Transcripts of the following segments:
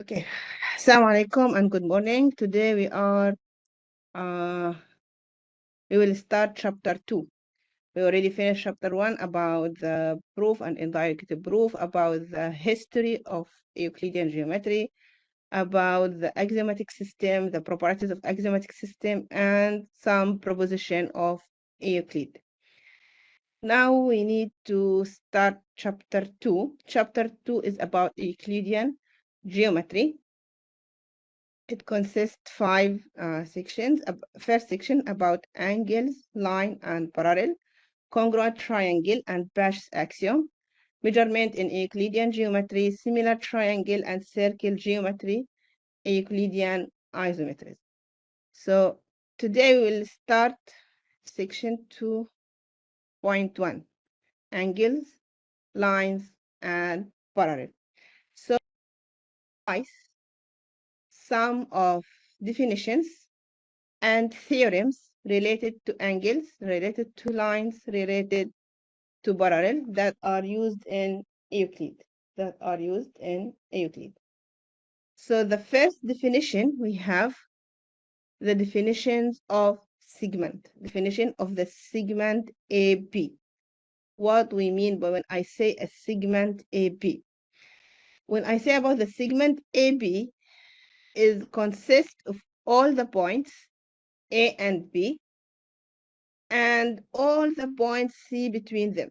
Okay, Assalamu alaikum and good morning. Today we will start chapter 2. We already finished chapter 1 about the proof and indirect proof, about the history of Euclidean geometry, about the axiomatic system, the properties of axiomatic system, and some proposition of Euclid. Now we need to start chapter 2. Chapter 2 is about Euclidean geometry. It consists 5 sections. First section about angles, line, and parallel, congruent triangle and Bash's axiom, measurement in Euclidean geometry, similar triangle and circle geometry, Euclidean isometries. So today we'll start section 2.1, angles, lines, and parallel. So some of definitions and theorems related to angles, related to lines, related to parallel that are used in Euclid. So the first definition we have the definitions of segment, definition of the segment AB. What we mean by when I say a segment AB. When I say about the segment AB is consists of all the points A and B and all the points C between them.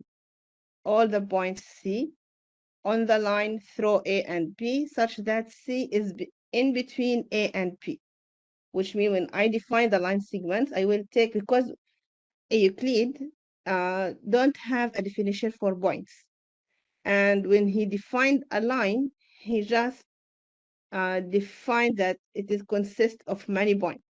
All the points C on the line through A and B such that C is in between A and B, which means when I define the line segments, I will take, because Euclid don't have a definition for points. And when he defined a line, he just defined that it is consists of many points.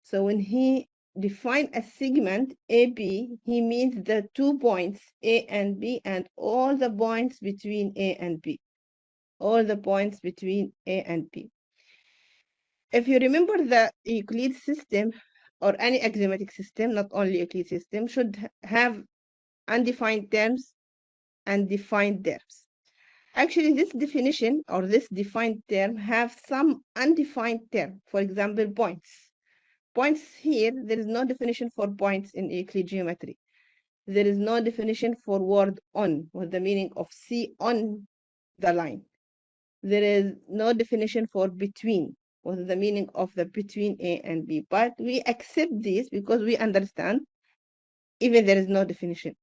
So when he define a segment AB, he means the 2 points A and B and all the points between A and B. All the points between A and B. If you remember the Euclid system or any axiomatic system, not only Euclid system, should have undefined terms and defined terms. Actually, this definition or this defined term have some undefined term, for example, points. Points here, there is no definition for points in Euclid geometry. There is no definition for word on, with the meaning of C on the line. There is no definition for between, with the meaning of the between A and B. But we accept this because we understand even there is no definition.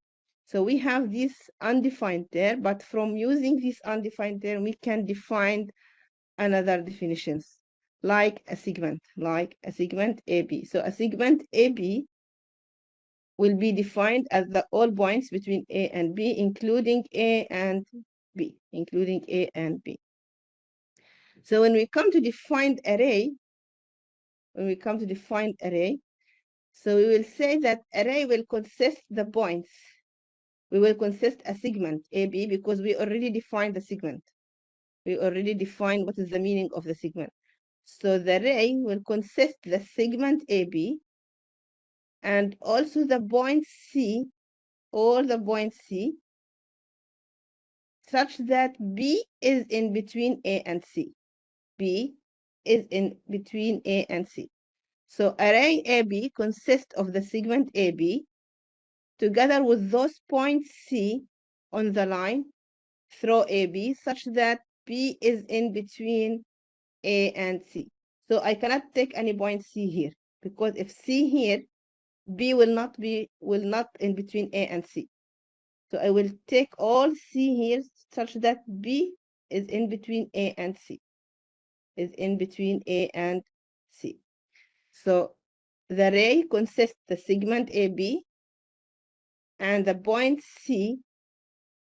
So we have this undefined term, but from using this undefined term, we can define another definitions, like a segment AB. So a segment AB will be defined as the all points between A and B, including A and B. So when we come to define array, so we will say that array will consist the points. We will consist a segment AB because we already defined the segment. We already defined what is the meaning of the segment. So the array will consist the segment AB and also the point C, all the points C, such that B is in between A and C. B is in between A and C. So array AB consists of the segment AB together with those points C on the line through AB such that B is in between A and C. So I cannot take any point C here because if C here, B will not in between A and C. So I will take all C here such that B is in between A and C. So the array consists the segment AB and the point C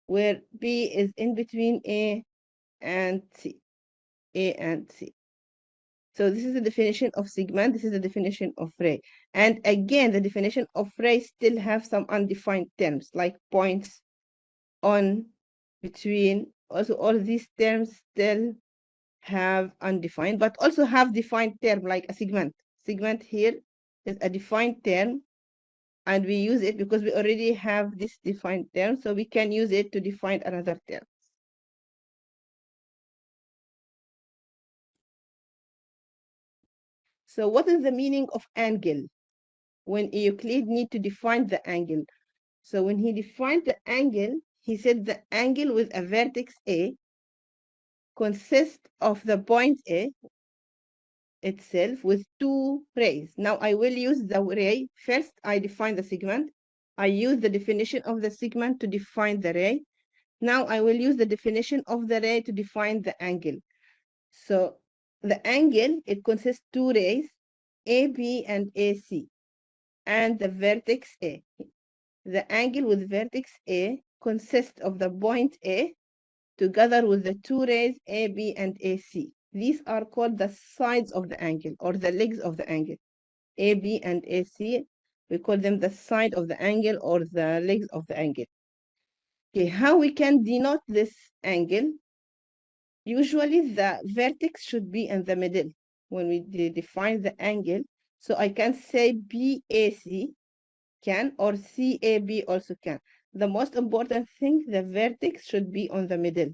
where B is in between A and C. So this is the definition of segment. This is the definition of array. And again, the definition of array still have some undefined terms like points, on, between. Also, all these terms still have undefined, but also have defined term like a segment. Segment here is a defined term, and we use it because we already have this defined term, so we can use it to define another term. So what is the meaning of angle when Euclid need to define the angle? So when he defined the angle, he said the angle with a vertex A consists of the point A itself with two rays. Now I will use the ray. First, I define the segment. I use the definition of the segment to define the ray. Now I will use the definition of the ray to define the angle. So the angle, it consists two rays, AB and AC, and the vertex A. The angle with vertex A consists of the point A together with the two rays AB and AC. These are called the sides of the angle or the legs of the angle. AB and AC, we call them the side of the angle or the legs of the angle. Okay, how we can denote this angle? Usually the vertex should be in the middle when we define the angle. So I can say BAC can or CAB also can. The most important thing, the vertex should be on the middle.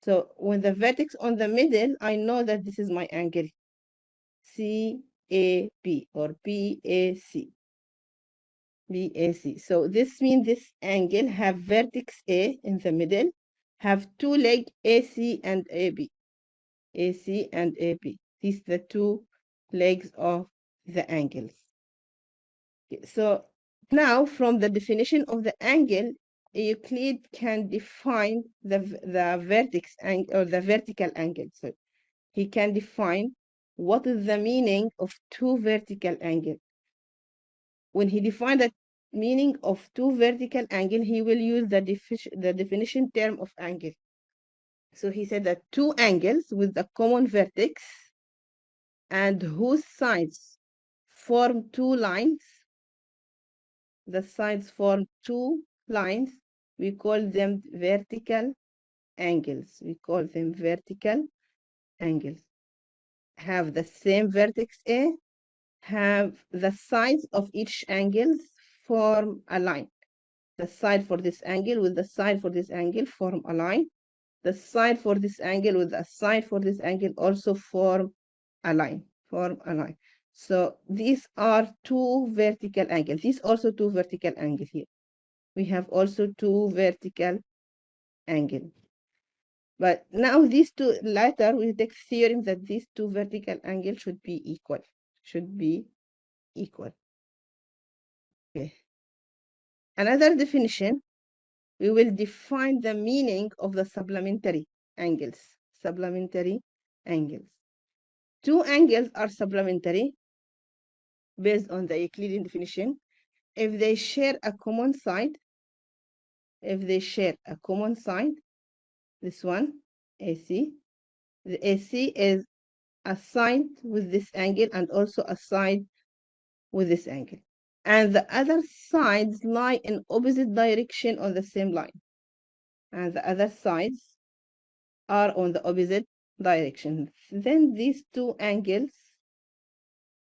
So when the vertex on the middle, I know that this is my angle, CAB or BAC. BAC. So this means this angle have vertex A in the middle, have two legs AC and AB. AC and AB. These are the two legs of the angles. Okay, so now from the definition of the angle, Euclid can define the vertex angle or the vertical angle. So he can define what is the meaning of two vertical angles. When he defined the meaning of two vertical angle, he will use the definition term of angle. So he said that two angles with a common vertex and whose sides form two lines, the sides form two lines, we call them vertical angles. We call them vertical angles. Have the same vertex A, have the sides of each angle form a line. The side for this angle with the side for this angle form a line. The side for this angle with the side for this angle also form a line. So these are two vertical angles. These also two vertical angles here. We have also two vertical angles. But now these two, later we take theorem that these two vertical angles should be equal. Should be equal. Okay. Another definition, we will define the meaning of the supplementary angles. Supplementary angles. Two angles are supplementary based on the Euclidean definition if they share a common side. If they share a common side, this one, AC, the AC is a side with this angle and also a side with this angle. And the other sides lie in opposite direction on the same line. And the other sides are on the opposite direction. Then these two angles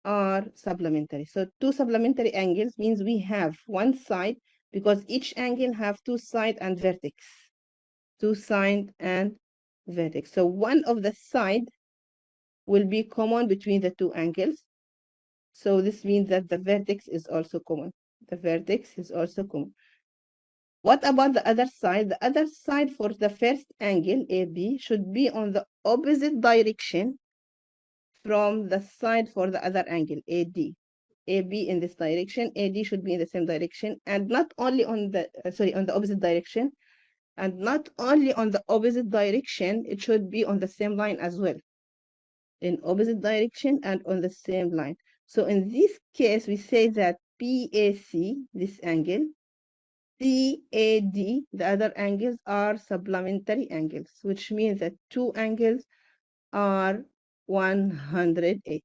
are supplementary. So two supplementary angles means we have one side because each angle have two side and vertex. Two side and vertex. So one of the side will be common between the two angles. So this means that the vertex is also common. The vertex is also common. What about the other side? The other side for the first angle, AB, should be on the opposite direction from the side for the other angle, AD. AB in this direction, AD should be in the same direction, and not only on the, on the opposite direction, and not only on the opposite direction, it should be on the same line as well. In opposite direction and on the same line. So in this case, we say that PAC, this angle, CAD, the other angles are supplementary angles, which means that two angles are 180.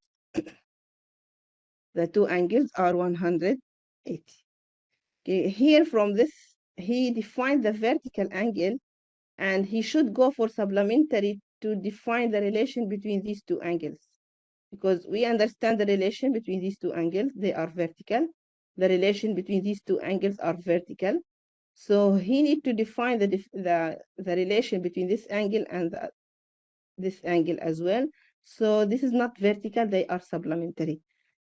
The two angles are 180. Okay, here from this, he defined the vertical angle, and he should go for supplementary to define the relation between these two angles. Because we understand the relation between these two angles, they are vertical. The relation between these two angles are vertical. So he need to define the relation between this angle and this angle as well. So this is not vertical, they are supplementary.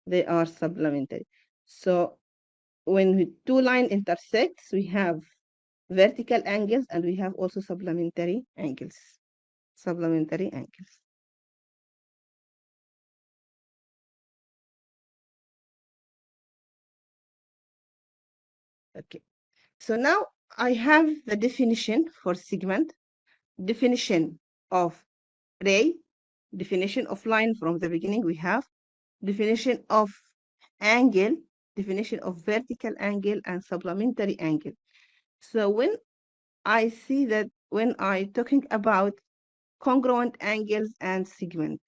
They are supplementary. So when two lines intersect, we have vertical angles and we have also supplementary angles. Supplementary angles. Okay. So now I have the definition for segment, definition of ray, definition of line from the beginning we have, definition of angle, definition of vertical angle and supplementary angle. So when I see that when I talking about congruent angles and segment,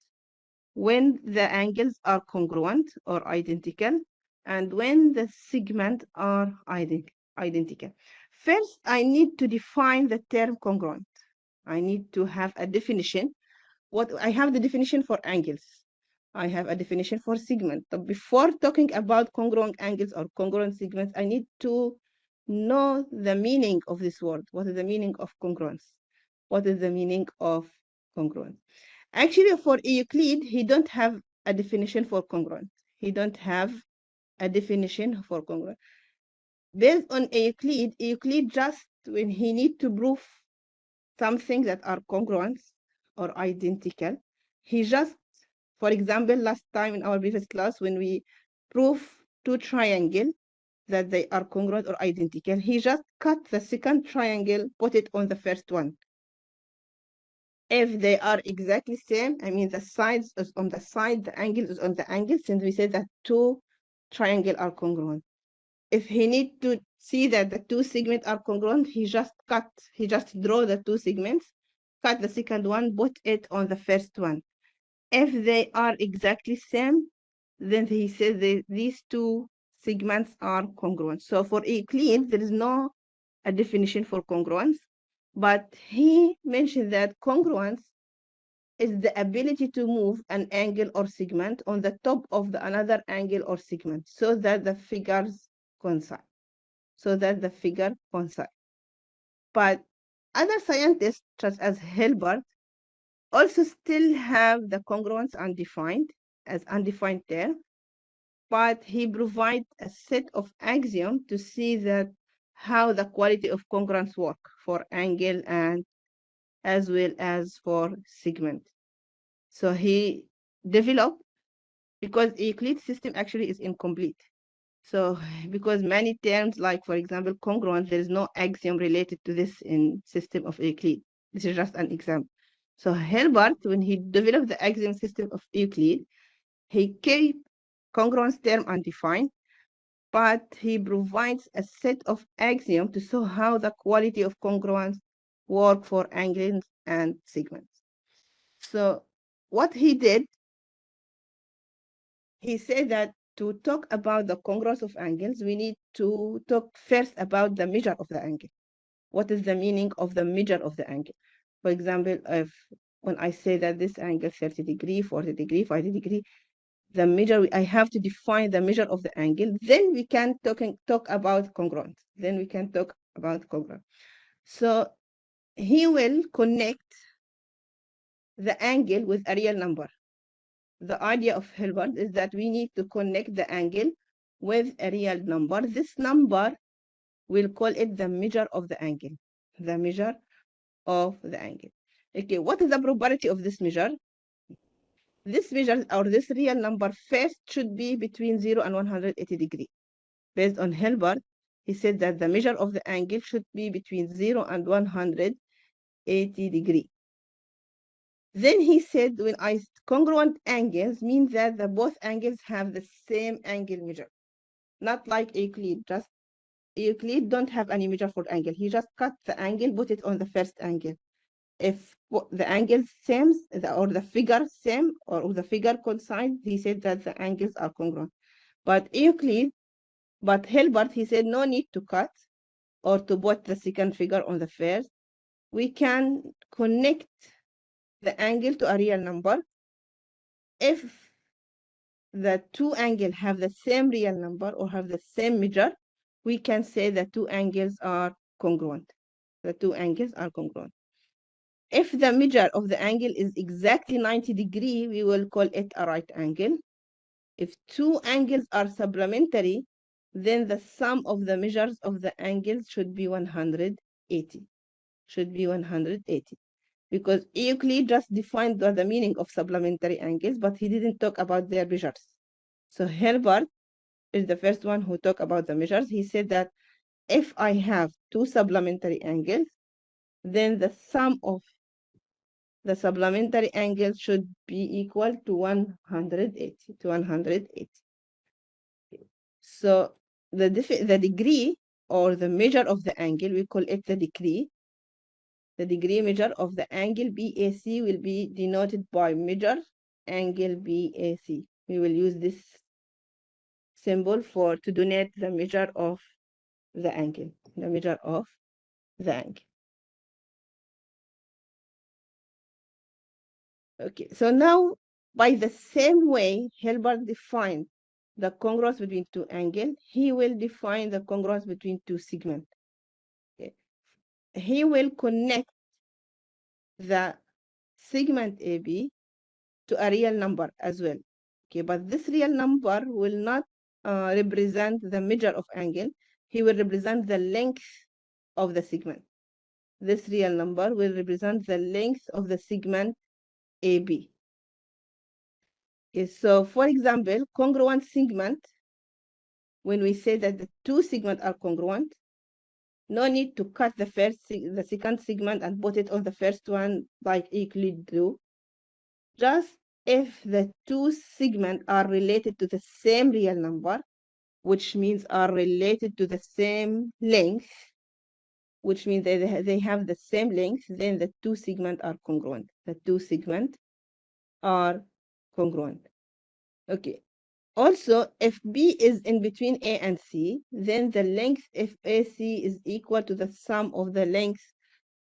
when the angles are congruent or identical, and when the segment are identical. First, I need to define the term congruent. I need to have a definition. What I have the definition for angles. I have a definition for segment. But before talking about congruent angles or congruent segments, I need to know the meaning of this word. What is the meaning of congruence? What is the meaning of congruence? Actually, for Euclid, he don't have a definition for congruent. He don't have a definition for congruent. Based on Euclid just when he need to prove something that are congruent or identical, he just, for example, last time in our previous class, when we prove two triangles that they are congruent or identical, he just cut the second triangle, put it on the first one. If they are exactly same, I mean the sides is on the side, the angle is on the angle, since we said that two triangles are congruent. If he need to see that the two segments are congruent, he just draw the two segments, cut the second one, put it on the first one. If they are exactly same, then he says these two segments are congruent. So for Euclid, there is no a definition for congruence, but he mentioned that congruence is the ability to move an angle or segment on the top of the another angle or segment so that the figures coincide. But other scientists, such as Hilbert, also still have the congruence undefined as undefined term, but he provides a set of axioms to see that how the quality of congruence work for angle and as well as for segment. So he developed, because Euclid system actually is incomplete. So because many terms, like for example, congruence, there is no axiom related to this in system of Euclid. This is just an example. So Hilbert, when he developed the axiom system of Euclid, he kept congruence term undefined, but he provides a set of axioms to show how the quality of congruence work for angles and segments. So what he did, he said that to talk about the congruence of angles, we need to talk first about the measure of the angle. What is the meaning of the measure of the angle? For example, if when I say that this angle 30 degree, 40 degree, 50 degree, the measure, I have to define the measure of the angle, then we can talk about congruence. Then we can talk about congruence. So he will connect the angle with a real number. The idea of Hilbert is that we need to connect the angle with a real number. This number, we'll call it the measure of the angle. The measure of the angle. Okay, what is the probability of this measure? This measure or this real number first should be between 0 and 180 degrees. Based on Hilbert, he said that the measure of the angle should be between 0 and 180 degrees. Then he said when congruent angles mean that the both angles have the same angle measure. Not like Euclid, just Euclid don't have any measure for angle. He just cut the angle, put it on the first angle. If the angle same or the figure same or the figure coincide, he said that the angles are congruent. But Hilbert, he said no need to cut or to put the second figure on the first. We can connect the angle to a real number. If the two angles have the same real number or have the same measure, we can say the two angles are congruent. The two angles are congruent. If the measure of the angle is exactly 90 degrees, we will call it a right angle. If two angles are supplementary, then the sum of the measures of the angles should be 180. Should be 180. Because Euclid just defined the meaning of supplementary angles, but he didn't talk about their measures. So Hilbert is the first one who talked about the measures. He said that if I have two supplementary angles, then the sum of the supplementary angles should be equal to 180. So the degree or the measure of the angle, we call it the degree. The degree measure of the angle BAC will be denoted by measure angle BAC. We will use this symbol to denote the measure of the angle, the measure of the angle. Okay, so now by the same way Hilbert defined the congruence between two angles, he will define the congruence between two segments. Okay. He will connect the segment AB to a real number as well. Okay, but this real number will not represent the measure of angle. He will represent the length of the segment. This real number will represent the length of the segment AB. Okay, so for example, congruent segment, when we say that the two segments are congruent, no need to cut the second segment and put it on the first one like Euclid do. Just if the two segments are related to the same real number, which means are related to the same length, which means they have the same length, then the two segments are congruent. The two segments are congruent. Okay. Also, if B is in between A and C, then the length of AC is equal to the sum of the length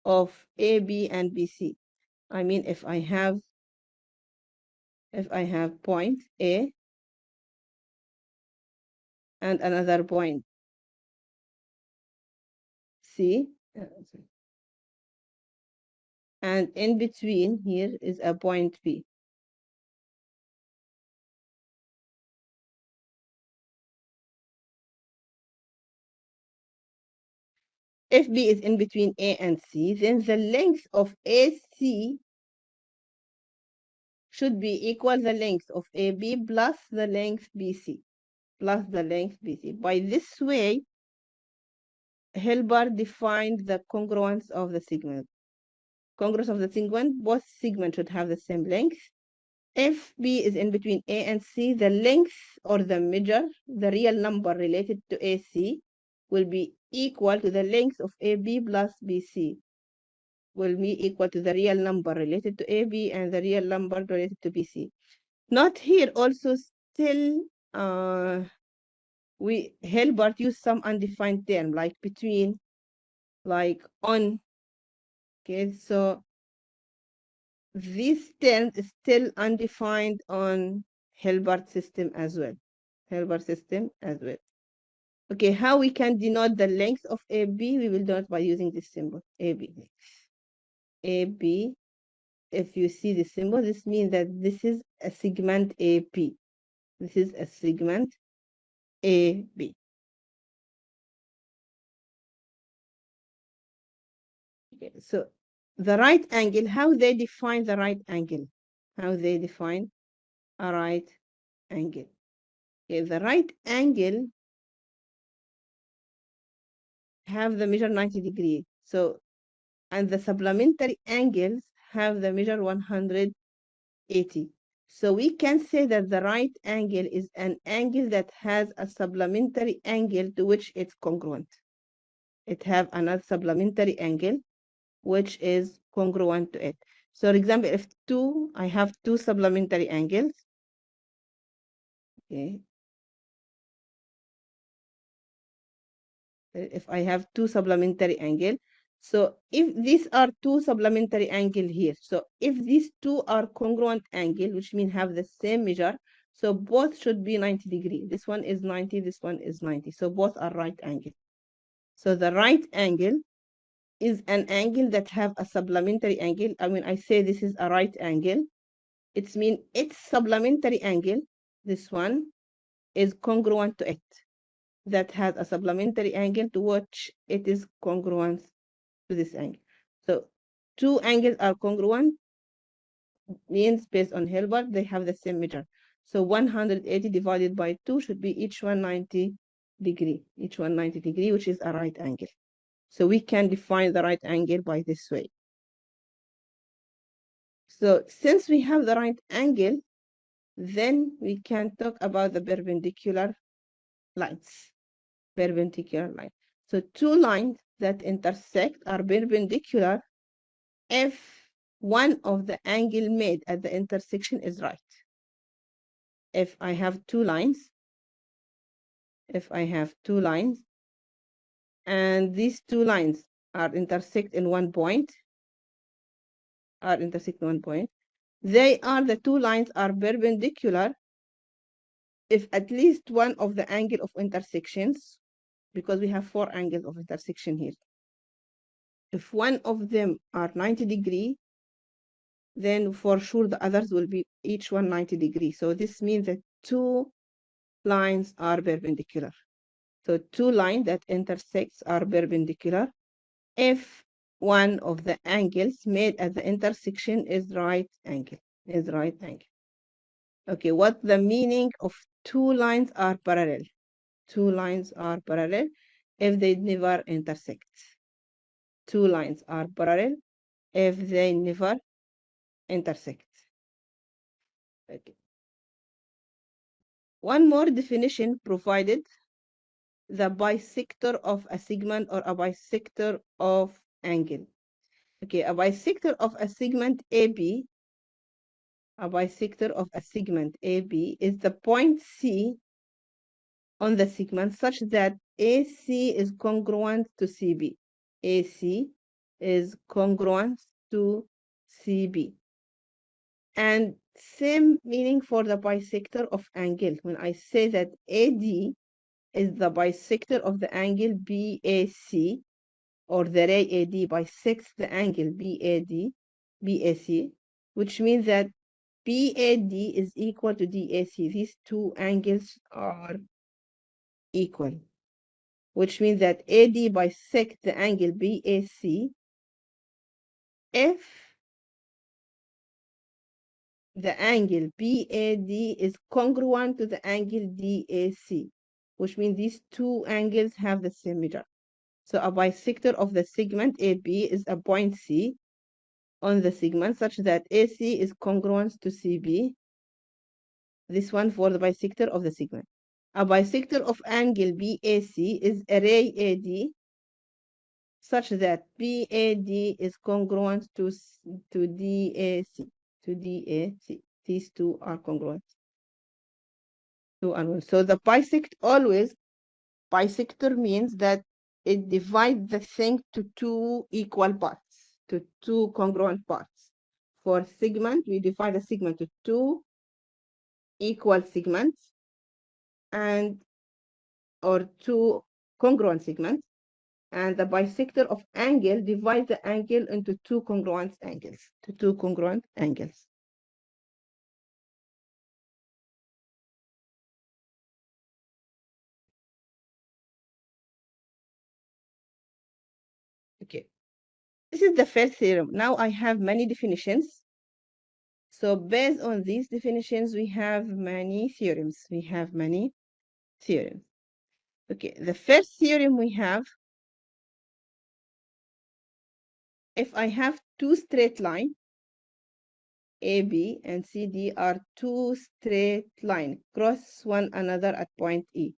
of AB and BC. I mean, if I have point A and another point C, and in between here is a point B. If B is in between A and C, then the length of AC should be equal to the length of AB plus the length BC, plus the length BC. By this way, Hilbert defined the congruence of the segment. Congruence of the segment, both segments should have the same length. If B is in between A and C, the length or the measure, the real number related to AC, will be equal to the length of AB plus BC, will be equal to the real number related to AB and the real number related to BC. Not here also still, Hilbert used some undefined term like between, like on. Okay, so this term is still undefined on Hilbert system as well. Hilbert system as well. Okay, how we can denote the length of AB? We will denote by using this symbol, AB. AB, if you see the symbol, this means that this is a segment AP. This is a segment AB. Okay, so the right angle, how they define the right angle? How they define a right angle? Okay, the right angle have the measure 90 degrees. So, and the supplementary angles have the measure 180. So we can say that the right angle is an angle that has a supplementary angle to which it's congruent. It have another supplementary angle which is congruent to it. So for example, if I have two supplementary angles, okay. If I have two supplementary angle, so if these are two supplementary angle here, so if these two are congruent angle, which means have the same measure, so both should be 90 degrees. This one is 90, this one is 90. So both are right angle. So the right angle is an angle that have a supplementary angle. I mean, I say this is a right angle. It means its supplementary angle, this one, is congruent to it. That has a supplementary angle to which it is congruent to this angle. So two angles are congruent, means based on Hilbert, they have the same measure. So 180 divided by 2 should be each one 90 degree, each one 90 degree, which is a right angle. So we can define the right angle by this way. So since we have the right angle, then we can talk about the perpendicular lines. Perpendicular line. So two lines that intersect are perpendicular if one of the angle made at the intersection is right. If I have two lines, and these two lines are intersect in one point, they are the two lines are perpendicular if at least one of the angle of intersections, because we have four angles of intersection here. If one of them are 90 degree, then for sure the others will be each one 90 degree. So this means that two lines are perpendicular. So two lines that intersects are perpendicular if one of the angles made at the intersection is right angle. Okay, what the meaning of two lines are parallel? Two lines are parallel if they never intersect. Two lines are parallel if they never intersect. Okay. One more definition provided: the bisector of a segment or a bisector of angle. Okay, a bisector of a segment AB, a bisector of a segment AB is the point C on the segment such that AC is congruent to CB. AC is congruent to CB. And same meaning for the bisector of angle. When I say that AD is the bisector of the angle BAC, or the ray AD bisects the angle BAC, which means that BAD is equal to DAC. These two angles are equal, which means that AD bisects the angle BAC if the angle BAD is congruent to the angle DAC, which means these two angles have the same measure. So a bisector of the segment AB is a point C on the segment such that AC is congruent to CB. This one for the bisector of the segment. A bisector of angle BAC is a ray AD such that BAD is congruent to DAC. These two are congruent. So the bisector means that it divides the thing to two equal parts, to two congruent parts. For segment, we divide the segment to two equal segments or two congruent segments, and the bisector of angle divides the angle into two congruent angles. Okay, this is the first theorem. Now I have many definitions. So based on these definitions, we have many theorems. Okay, the first theorem we have: if I have two straight lines, AB and CD are two straight lines, cross one another at point E.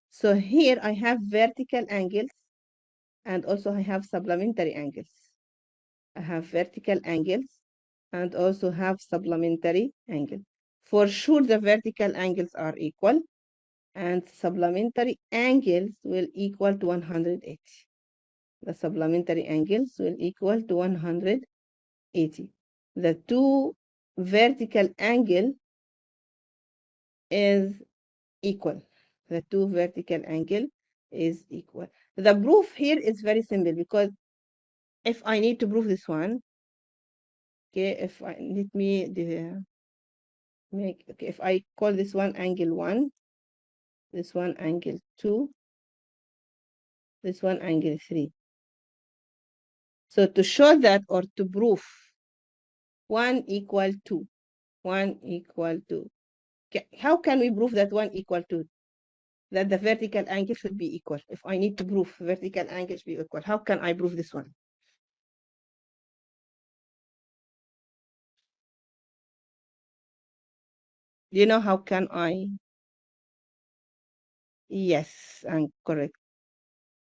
So here I have vertical angles and also I have supplementary angles. I have vertical angles and also have supplementary angles. For sure, the vertical angles are equal and supplementary angles will equal to 180. The supplementary angles will equal to 180. The two vertical angle is equal. The two vertical angle is equal. The proof here is very simple because if I need to prove this one, okay, let me okay, if I call this one angle 1, this one angle 2, this one angle 3. So to show that, or to prove 1 equal 2, 1 equal 2. How can we prove that 1 equal 2? That the vertical angle should be equal. If I need to prove vertical angle should be equal, how can I prove this one? Do you know how can I? Yes, I'm correct.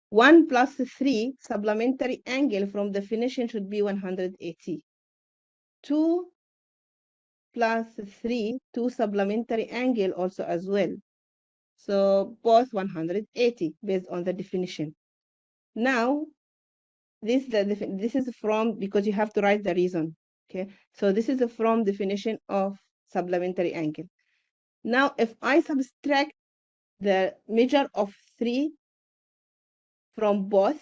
1 plus 3 supplementary angle from definition should be 180. 2 plus 3, 2 supplementary angle also as well. So both 180 based on the definition. Now, this is from, because you have to write the reason. Okay, so this is from definition of supplementary angle. Now, if I subtract the measure of 3 from both,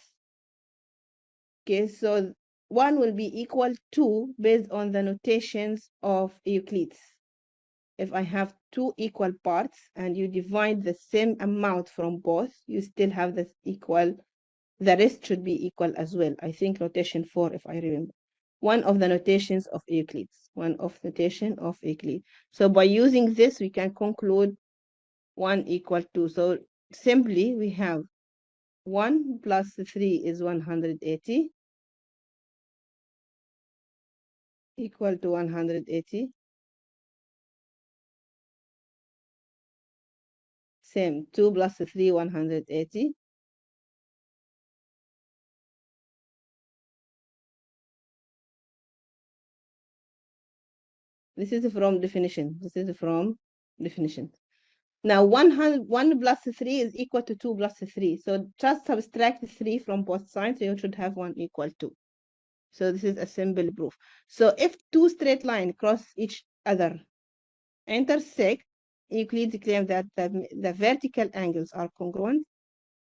okay, so 1 will be equal to based on the notations of Euclid. If I have 2 equal parts and you divide the same amount from both, you still have this equal. The rest should be equal as well. I think notation 4, if I remember. One of the notations of Euclid. One of notation of Euclid. So by using this, we can conclude 1 equal to. So simply we have 1 plus 3 is 180 equal to 180. Same, 2 plus 3, 180. This is from definition. This is from definition. Now, 1 plus 3 is equal to 2 plus 3. So just subtract 3 from both sides, so you should have 1 equal to. So this is a simple proof. So if two straight lines cross each other, intersect, Euclid claims that the vertical angles are congruent.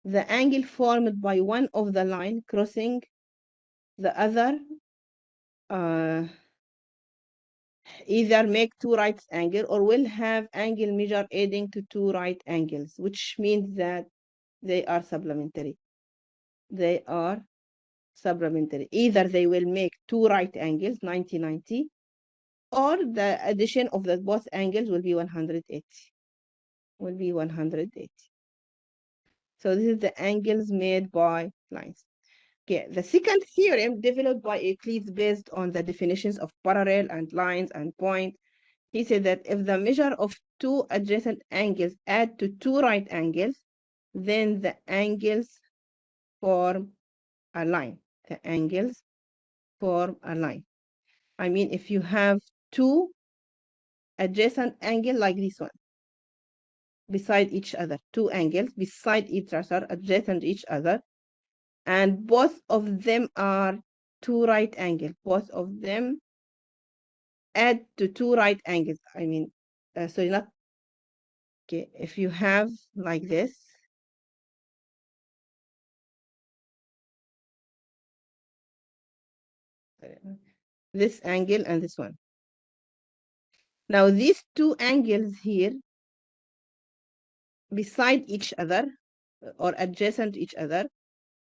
The angle formed by one of the line crossing the other either make two right angles or will have angle measure adding to two right angles, which means that they are supplementary. They are supplementary. Either they will make two right angles, 90-90, or the addition of the both angles will be 180. Will be 180. So this is the angles made by lines. Okay, the second theorem developed by Euclid based on the definitions of parallel and lines and point. He said that if the measure of two adjacent angles add to two right angles, then the angles form a line. The angles form a line. I mean, if you have two adjacent angles like this one, beside each other, two angles beside each other, adjacent to each other, and both of them are two right angles. Both of them add to two right angles. I mean, so you're not, okay, if you have like this angle and this one. Now these two angles here beside each other or adjacent to each other,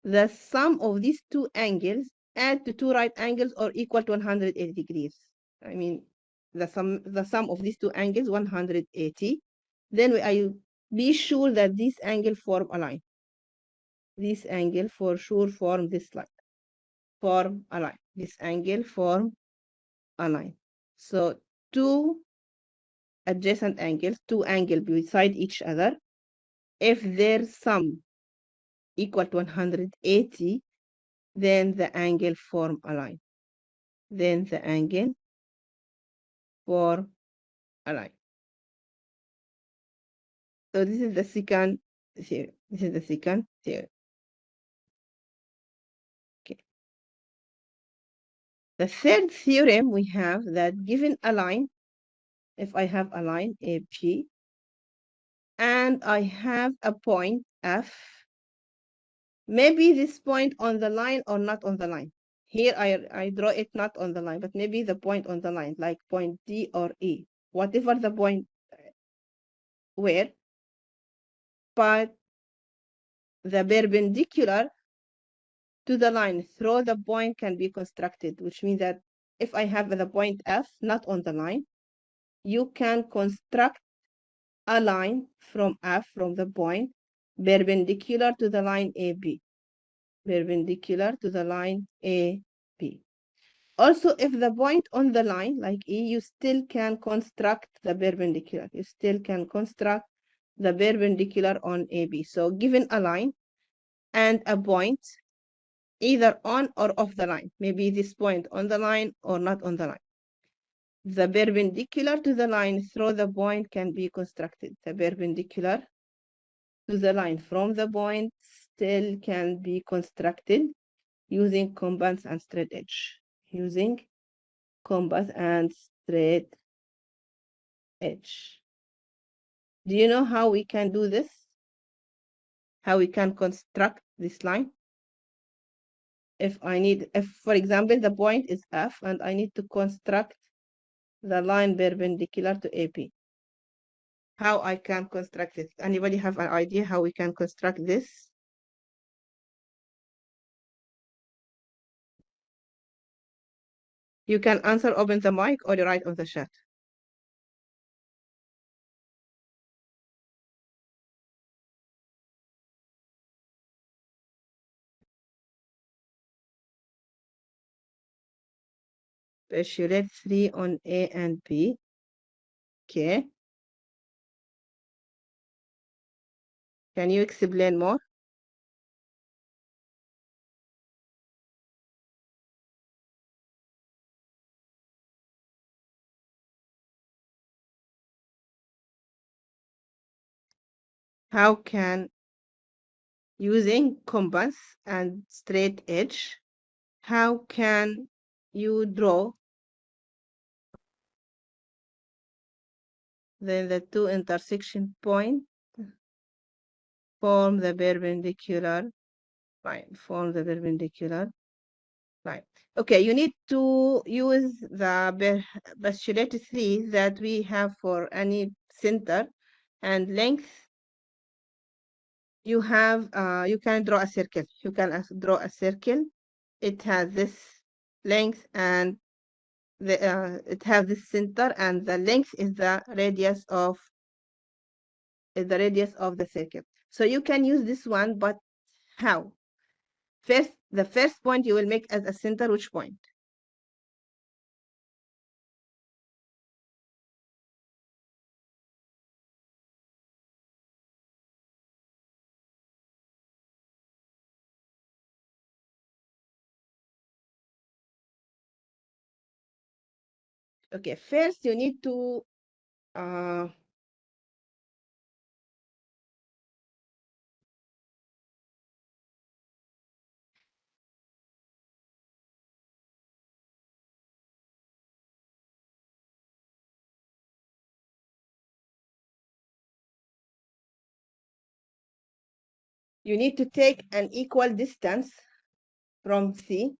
the sum of these two angles add to two right angles or equal to 180 degrees. I mean, the sum of these two angles, 180. Then I be sure that this angle form a line. This angle for sure form this line. Form a line. This angle form a line. So two adjacent angles, two angles beside each other, if their sum equal to 180, then the angle form a line. Then the angle form a line. So this is the second theory. This is the second theory. Okay. The third theorem we have that given a line, if I have a line AP and I have a point F, maybe this point on the line or not on the line. here I draw it not on the line, but maybe the point on the line, like point D or E, whatever the point where, but the perpendicular to the line through the point can be constructed, which means that if I have the point F not on the line, you can construct a line from F, from the point, perpendicular to the line AB, perpendicular to the line AB. Also, if the point on the line, like E, you still can construct the perpendicular. You still can construct the perpendicular on AB. So given a line and a point, either on or off the line, maybe this point on the line or not on the line, the perpendicular to the line through the point can be constructed. The perpendicular to the line from the point still can be constructed using compass and straight edge. Using compass and straight edge. Do you know how we can do this? How we can construct this line? If for example, the point is F and I need to construct the line perpendicular to AP. How I can construct it? Anybody have an idea how we can construct this? You can answer, open the mic, or you write on the chat. Postulate 3 on A and B. Okay. Can you explain more? How can, using compass and straight edge, how can you draw then the two intersection points form the perpendicular line, form the perpendicular line. Okay, you need to use the postulate 3 that we have for any center and length. You have, you can draw a circle. You can draw a circle. It has this length and it has this center, and the length is the radius of the circle. So you can use this one, but how? First, the first point you will make as a center, which point? Okay, first you need to uh, you need to take an equal distance from C.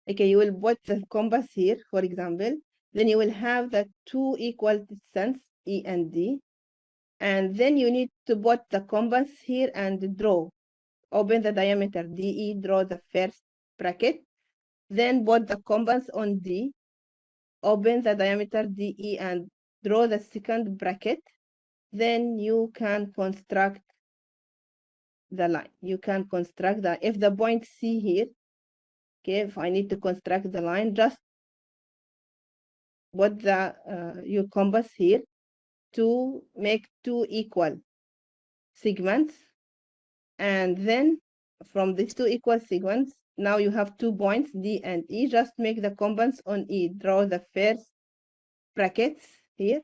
Okay, you will put the compass here, for example. Then you will have the two equal distance, E and D. And then you need to put the compass here and draw. Open the diameter DE, draw the first bracket. Then put the compass on D. Open the diameter DE and draw the second bracket. Then you can construct the line. You can construct that. If the point C here, okay, if I need to construct the line, just put your compass here to make two equal segments. And then from these two equal segments, now you have 2 points, D and E. Just make the compass on E. Draw the first brackets here.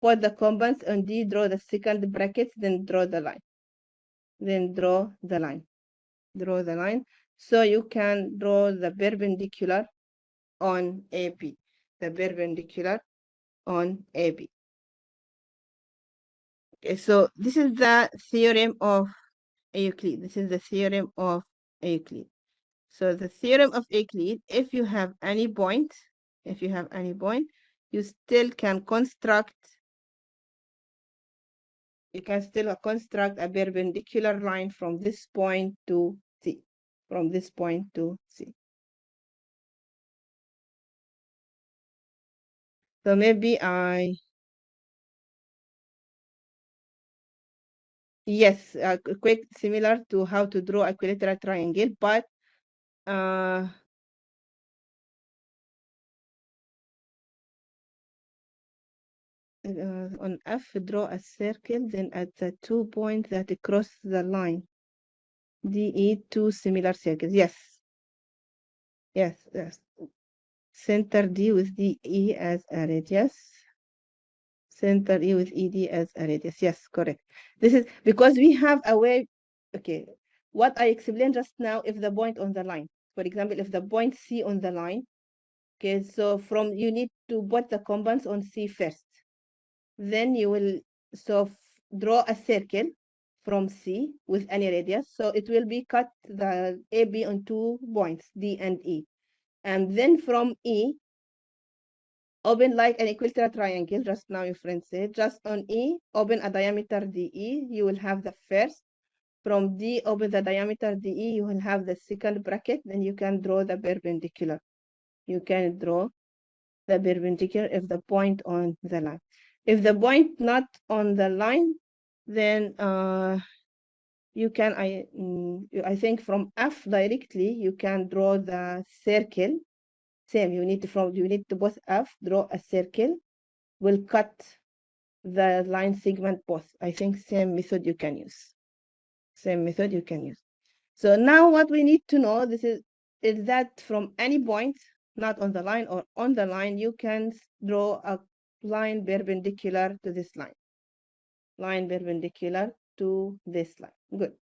Put the compass on D, draw the second brackets, then draw the line. Then draw the line. Draw the line. So you can draw the perpendicular on AB. The perpendicular on AB. Okay, so this is the theorem of Euclid. This is the theorem of Euclid. So the theorem of Euclid, if you have any point, you still can construct, a perpendicular line from this point to C, So maybe yes, quite similar to how to draw a equilateral triangle, but uh, on F, draw a circle, then at the 2 points that cross the line, DE, two similar circles. Yes, yes, yes. Center D with DE as a radius. Center E with ED as a radius. Yes, correct. This is because we have a way, okay, what I explained just now, if the point on the line, for example, if the point C on the line, okay, so you need to put the compounds on C first. Then you will draw a circle from C with any radius. So it will be cut the AB on 2 points, D and E. And then from E, open like an equilateral triangle, just now your friend said, just on E, open a diameter DE, you will have the first. From D, open the diameter DE, you will have the second bracket, then you can draw the perpendicular. You can draw the perpendicular if the point on the line. If the point not on the line, then you can, I think from F directly, you can draw the circle. Same, you need to both F, draw a circle, will cut the line segment both. I think same method you can use. So now what we need to know, is that from any point, not on the line or on the line, you can draw a line perpendicular to this line. Line perpendicular to this line. Good.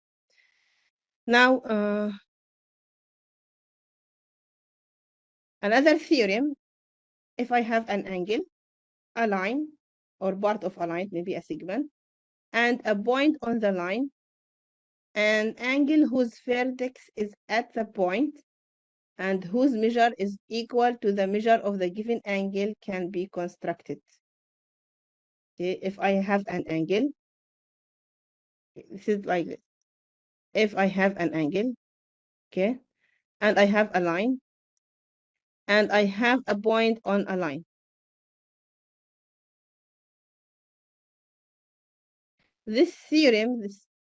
Now, another theorem, if I have an angle, a line, or part of a line, maybe a segment, and a point on the line, an angle whose vertex is at the point and whose measure is equal to the measure of the given angle can be constructed. Okay, if I have an angle, this is like this. If I have an angle, okay, and I have a line, and I have a point on a line. This theorem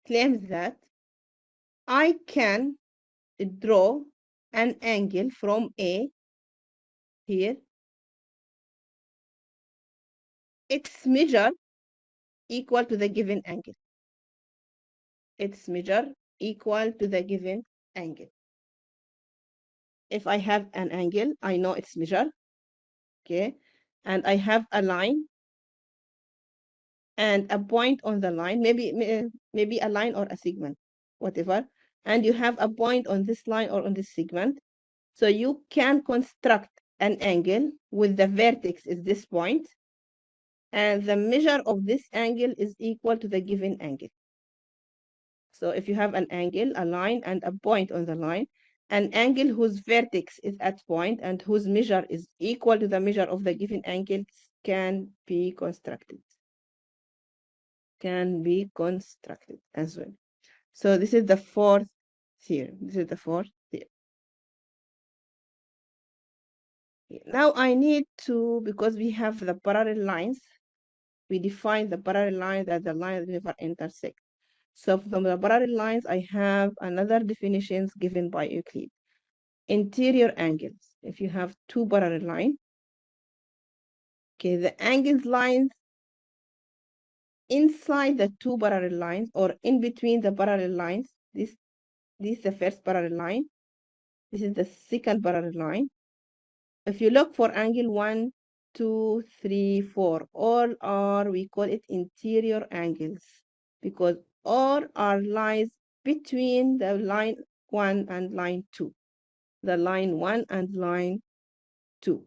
claims that I can draw an angle from A here, its measure equal to the given angle. Its measure equal to the given angle. If I have an angle, I know its measure, okay, and I have a line and a point on the line, maybe a line or a segment, whatever, and you have a point on this line or on this segment, so you can construct an angle with the vertex is this point, and the measure of this angle is equal to the given angle. So if you have an angle, a line, and a point on the line, an angle whose vertex is at point and whose measure is equal to the measure of the given angle can be constructed. As well. So this is the fourth theorem. Now I need to, because we have the parallel lines, we define the parallel lines as the lines that never intersect. So from the parallel lines, I have another definitions given by Euclid. Interior angles. If you have two parallel lines, okay, the angles lines inside the two parallel lines or in between the parallel lines, this is the first parallel line, this is the second parallel line. If you look for angle 1, 2, 3, 4, all are, we call it interior angles because all are lies between the line 1 and line 2. The line 1 and line 2.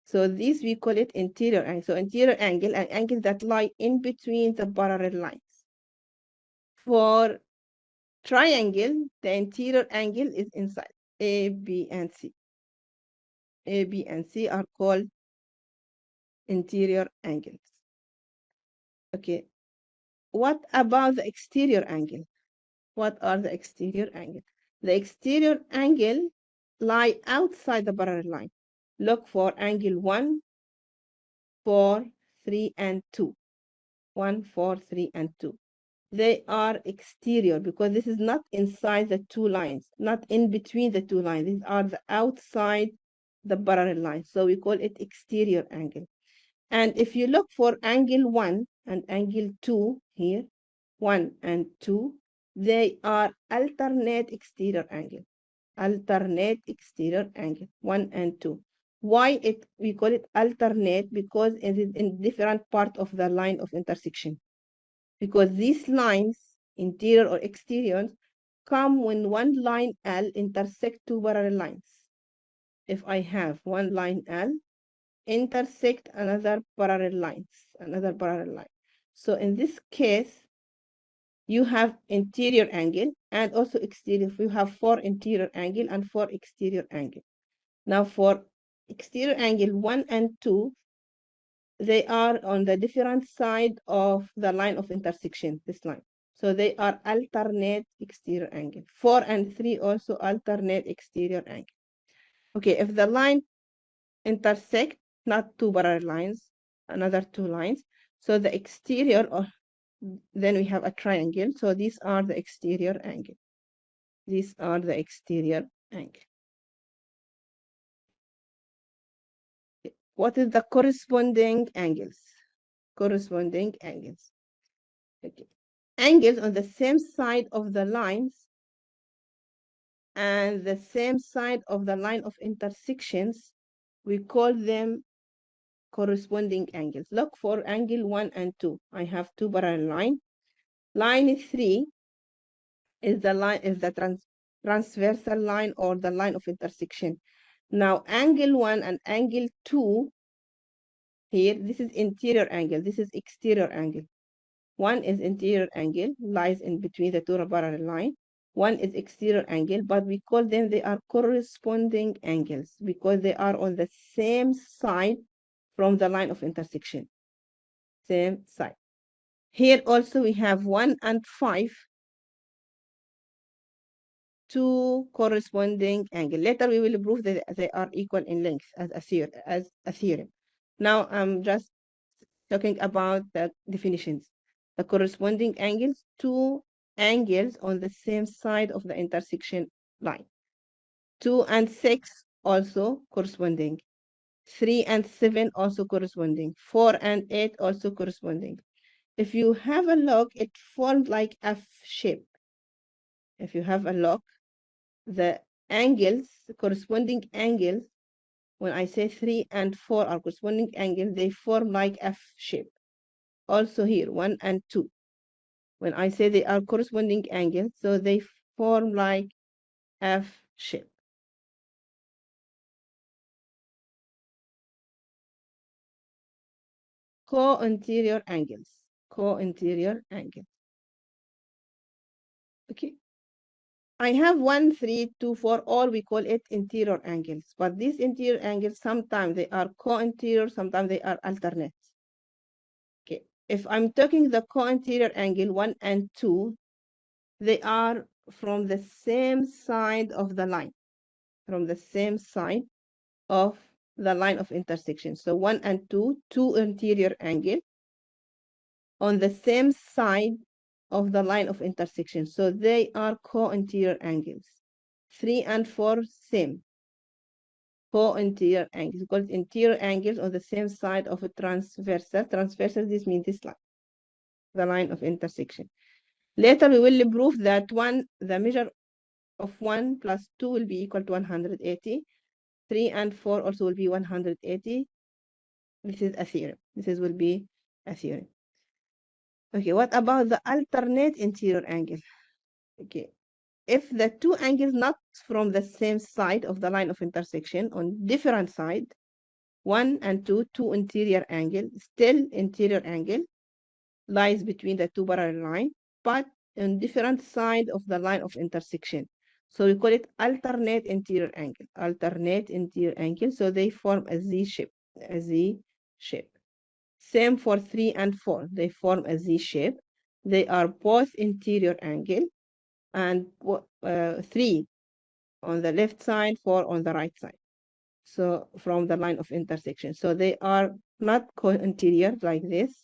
So this we call it interior angle. So interior angle, an angle that lie in between the parallel lines. For triangle, the interior angle is inside. A, B, and C. A, B, and C are called interior angles. Okay. What about the exterior angle? What are the exterior angles? The exterior angle lie outside the parallel line. Look for angle 1, 4, 3, and 2. 1, 4, 3, and 2. They are exterior because this is not inside the two lines, not in between the two lines. These are the outside the parallel line. So we call it exterior angle. And if you look for angle 1 and angle 2 here, 1 and 2, they are alternate exterior angle. Alternate exterior angle, 1 and 2. Why we call it alternate? Because it is in different part of the line of intersection. Because these lines, interior or exterior, come when one line L intersect two parallel lines. If I have one line L intersect another parallel line. So in this case, you have interior angle and also exterior. You have 4 interior angle and 4 exterior angle. Now for exterior angle 1 and 2, they are on the different side of the line of intersection, this line. So they are alternate exterior angle. 4 and 3 also alternate exterior angle. Okay, if the line intersect, not two parallel lines, another two lines, so the exterior, or then we have a triangle. So these are the exterior angle. These are the exterior angle. What is the corresponding angles? Corresponding angles. Okay. Angles on the same side of the lines and the same side of the line of intersections, we call them corresponding angles. Look for angle 1 and 2. I have two parallel lines. Line 3 is the transversal line or the line of intersection. Now angle 1 and angle 2 here, this is interior angle, this is exterior angle. One is interior angle, lies in between the two parallel line. One is exterior angle, but we call them, they are corresponding angles because they are on the same side from the line of intersection. Same side. Here also we have 1 and 5, two corresponding angle. Later we will prove that they are equal in length as a theorem. Now I'm just talking about the definitions. The corresponding angles, two angles on the same side of the intersection line. 2 and 6 also corresponding. 3 and 7 also corresponding. 4 and 8 also corresponding. If you have a look, it formed like F shape. If you have a look, the angles, the corresponding angles, when I say 3 and 4 are corresponding angles, they form like F shape. Also here, 1 and 2. When I say they are corresponding angles, so they form like F shape. Co-interior angles. Co-interior angles. Okay. I have 1, 3, 2, 4, all we call it interior angles. But these interior angles, sometimes they are co-interior, sometimes they are alternate. Okay. If I'm talking the co-interior angle 1 and 2, they are from the same side of the line. From the same side of the line of intersection. So 1 and 2, two interior angle on the same side of the line of intersection. So they are co-interior angles. 3 and 4, same. Co-interior angles, because interior angles on the same side of a transversal. Transversal, this means this line, the line of intersection. Later we will prove that the measure of 1 plus 2 will be equal to 180. 3 and 4 also will be 180. This is a theorem. Will be a theorem. Okay, what about the alternate interior angle? Okay, if the two angles not from the same side of the line of intersection, on different side, 1 and 2, two interior angle, still interior angle, lies between the two parallel line, but on different side of the line of intersection. So we call it alternate interior angle. Alternate interior angle. So they form a Z shape. A Z shape. Same for 3 and 4. They form a Z shape. They are both interior angle, and 3 on the left side, 4 on the right side. So from the line of intersection. So they are not co-interior like this.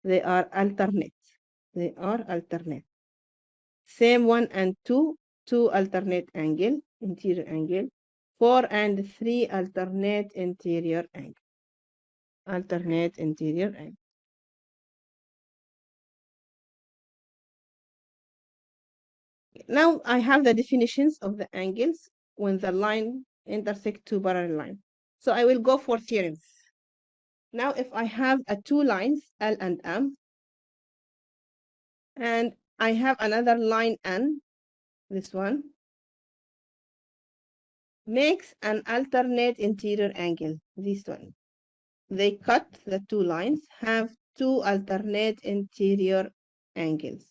They are alternate. They are alternate. Same 1 and 2, 2 alternate angle, interior angle. 4 and 3 alternate interior angle. Alternate interior angle. Now I have the definitions of the angles when the line intersect two parallel lines. So I will go for theorems. Now if I have two lines, L and M, and I have another line N, this one, makes an alternate interior angle, this one. They cut the two lines, have two alternate interior angles.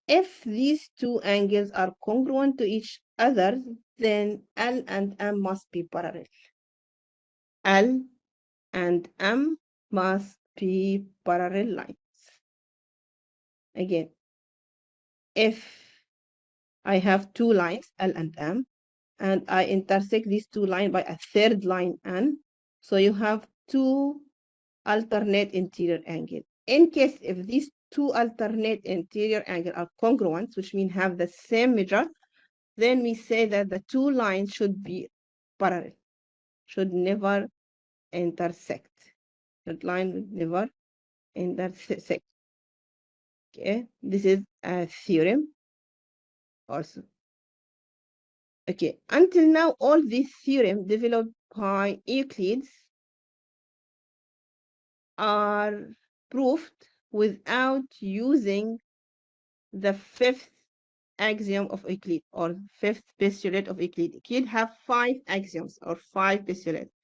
If these two angles are congruent to each other, then L and M must be parallel. L and M must be parallel lines. Again, if I have two lines, L and M, and I intersect these two lines by a third line, N, so you have two alternate interior angles. In case if these two alternate interior angles are congruent, which means have the same measure, then we say that the two lines should be parallel, should never intersect. The line would never intersect. Okay, this is a theorem also. Okay, until now, all these theorems developed by Euclid are proved without using the fifth axiom of Euclid or fifth postulate of Euclid. Euclid have 5 axioms or 5 postulates.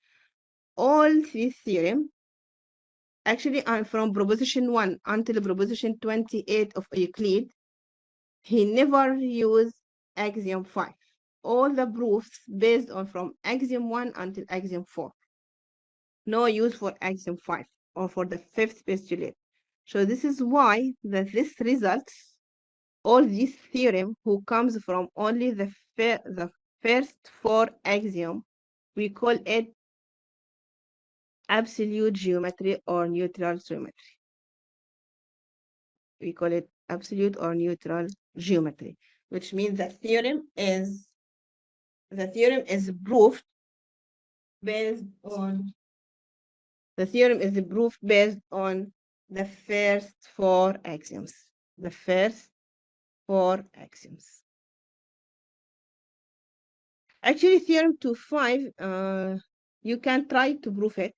All these theorems actually are from proposition 1 until proposition 28 of Euclid. He never used axiom 5. All the proofs based on from axiom 1 until axiom 4. No use for axiom 5 or for the fifth postulate. So this is why that this results all these theorem who comes from only the first 4 axiom, we call it absolute geometry or neutral geometry. We call it absolute or neutral geometry, which means the theorem is proved based on the first 4 axioms. The first 4 axioms. Actually, theorem 2.5, you can try to prove it.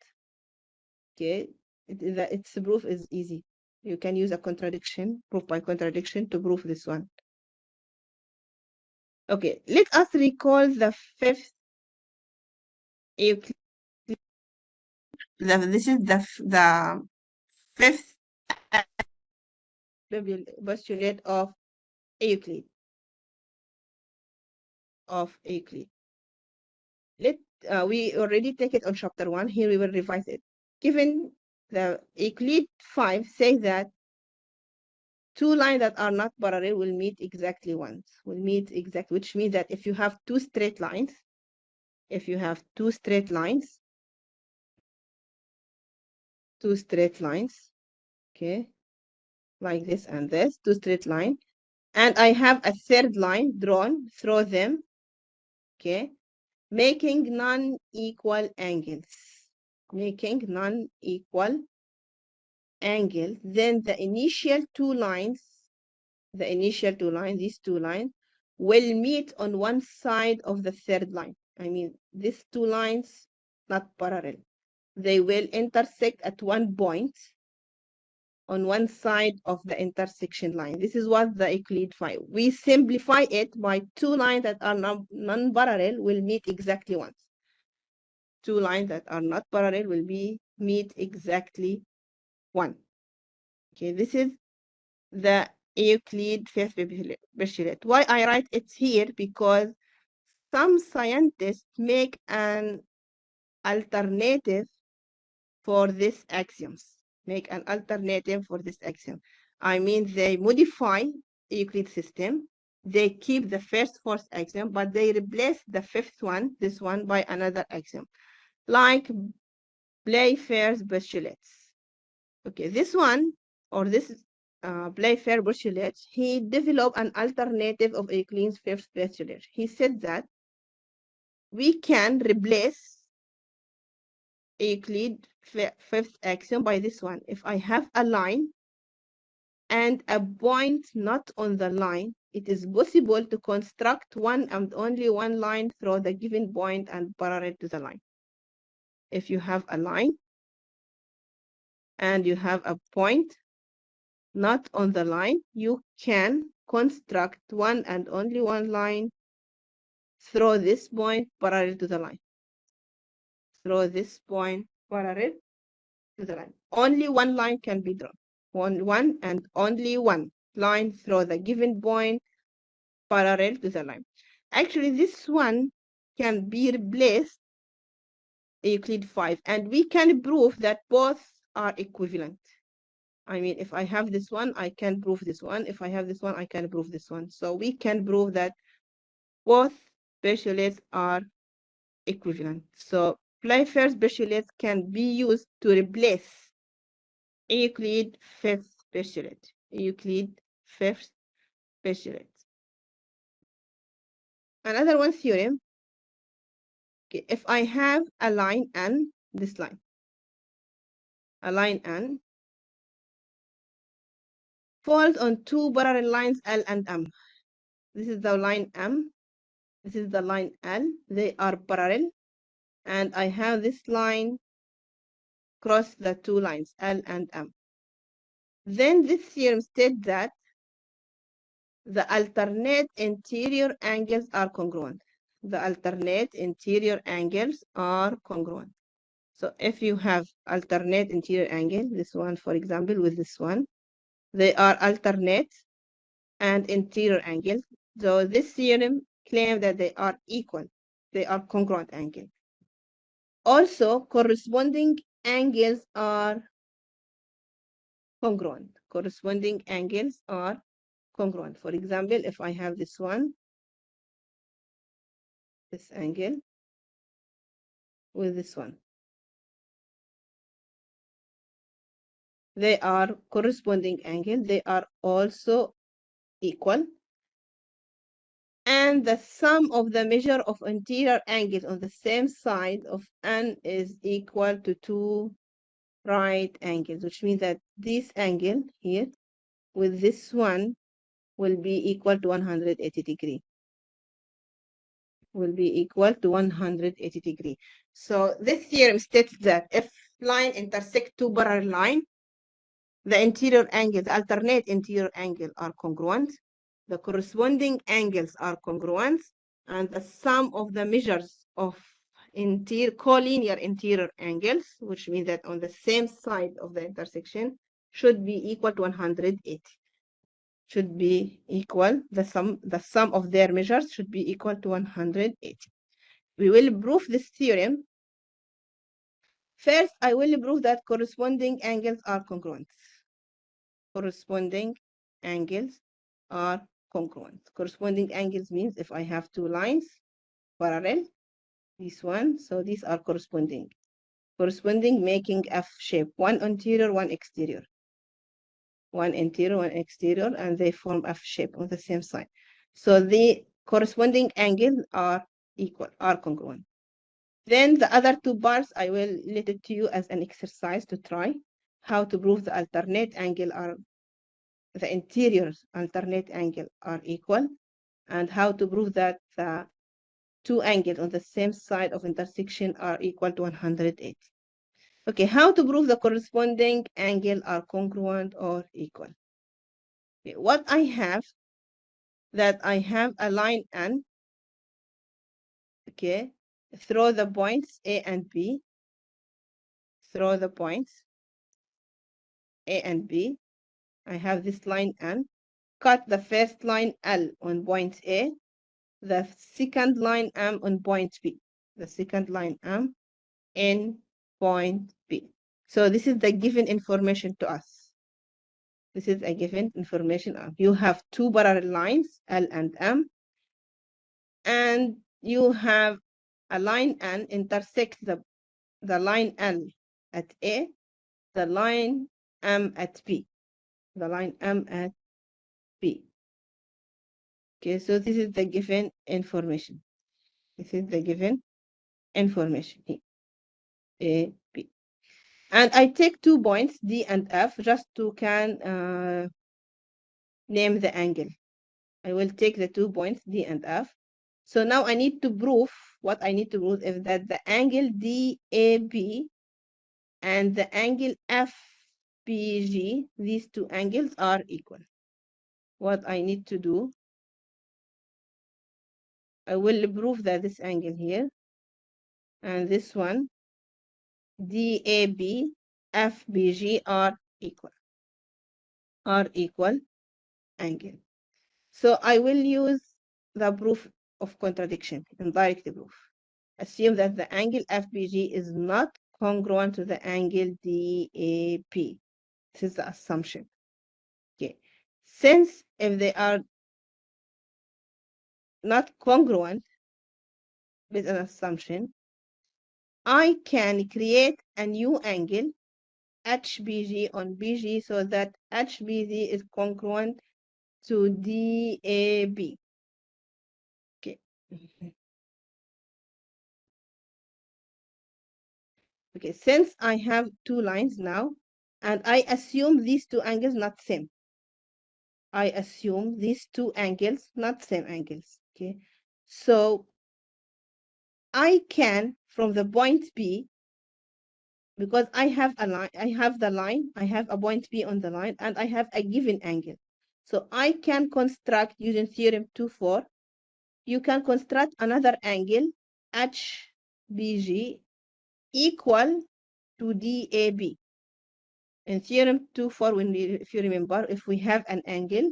Okay, its proof is easy. You can use a contradiction, proof by contradiction to prove this one. Okay, let us recall the fifth Euclid. This is the fifth postulate of Euclid. We already take it on chapter 1. Here we will revise it. Given the Euclid 5 says that two lines that are not parallel will meet exactly once. Which means that if you have two straight lines, okay, like this and this, two straight lines, and I have a third line drawn through them, okay, making non-equal angles. Then the initial two lines, these two lines, will meet on one side of the third line. I mean, these two lines not parallel. They will intersect at one point on one side of the intersection line. This is what the Euclid 5. We simplify it by two lines that are non-parallel will meet exactly once. Two lines that are not parallel will meet exactly one. Okay, this is the Euclid fifth postulate. Why I write it here? Because some scientists make an alternative for this axioms. Make an alternative for this axiom. I mean, they modify Euclid system. They keep the first fourth axiom, but they replace the fifth one, this one, by another axiom, like Playfair's postulates. Okay, this one, or this Playfair postulate, he developed an alternative of Euclid's fifth postulate. He said that we can replace Euclid fifth axiom by this one. If I have a line and a point not on the line, it is possible to construct one and only one line through the given point and parallel to the line. If you have a line and you have a point not on the line, you can construct one and only one line through this point parallel to the line. Through this point parallel to the line. Only one line can be drawn. One and only one line through the given point parallel to the line. Actually, this one can be replaced Euclid 5, and we can prove that both are equivalent. I mean, if I have this one, I can prove this one. If I have this one, I can prove this one. So we can prove that both postulates are equivalent. So Playfair's postulates can be used to replace Euclid fifth postulate. Euclid fifth postulate. Another one theorem. Okay, if I have a line N, this line, a line N, falls on two parallel lines L and M. This is the line M. This is the line L. They are parallel. And I have this line cross the two lines, L and M. Then this theorem states that the alternate interior angles are congruent. The alternate interior angles are congruent. So if you have alternate interior angle, this one, for example, with this one, they are alternate and interior angles. So this theorem claims that they are equal. They are congruent angles. Also, corresponding angles are congruent. Corresponding angles are congruent. For example, if I have this one, this angle with this one, they are corresponding angles. They are also equal. And the sum of the measure of interior angles on the same side of N is equal to two right angles, which means that this angle here with this one will be equal to 180 degrees. Will be equal to 180 degrees. So this theorem states that if line intersect two parallel lines, the interior angles, the alternate interior angle are congruent, the corresponding angles are congruent, and the sum of the measures of collinear interior angles, which means that on the same side of the intersection, should be equal to 180. Should be equal, the sum of their measures should be equal to 180. We will prove this theorem. First, I will prove that corresponding angles are congruent. Corresponding angles are congruent. Corresponding angles means if I have two lines parallel, this one, so these are corresponding. Corresponding making F shape, one interior, one exterior. One interior, one exterior, and they form F shape on the same side. So the corresponding angles are equal, are congruent. Then the other two parts, I will let it to you as an exercise to try how to prove the alternate angle are, the interior alternate angle are equal, and how to prove that the two angles on the same side of intersection are equal to 180. Okay, how to prove the corresponding angle are congruent or equal? Okay, what I have, that I have a line N, okay, through the points A and B, through the points A and B, I have this line N, cut the first line L on point A, the second line M on point B. The second line M in point B. So this is the given information to us. This is a given information. You have two parallel lines, L and M, and you have a line N intersect the line L at A, the line M at B, the line M at B. Okay, so this is the given information. This is the given information, A, B. And I take 2 points, D and F, just to name the angle. I will take the 2 points, D and F. So now I need to prove, what I need to prove is that the angle DAB and the angle FBG, these two angles are equal. What I need to do, I will prove that this angle here and this one, DAB, FBG are equal angle. So I will use the proof of contradiction, indirect proof. Assume that the angle FBG is not congruent to the angle DAP. This is the assumption. Okay. Since if they are not congruent with an assumption, I can create a new angle HBG on BG so that HBG is congruent to DAB. Okay. Okay, since I have two lines now, and I assume these two angles not same. I assume these two angles not same angles. Okay, so I can, from the point B, because I have a line, I have a point B on the line, and I have a given angle. So I can construct, using theorem 2-4, you can construct another angle, HBG, equal to DAB. In theorem 2-4, if you remember, if we have an angle,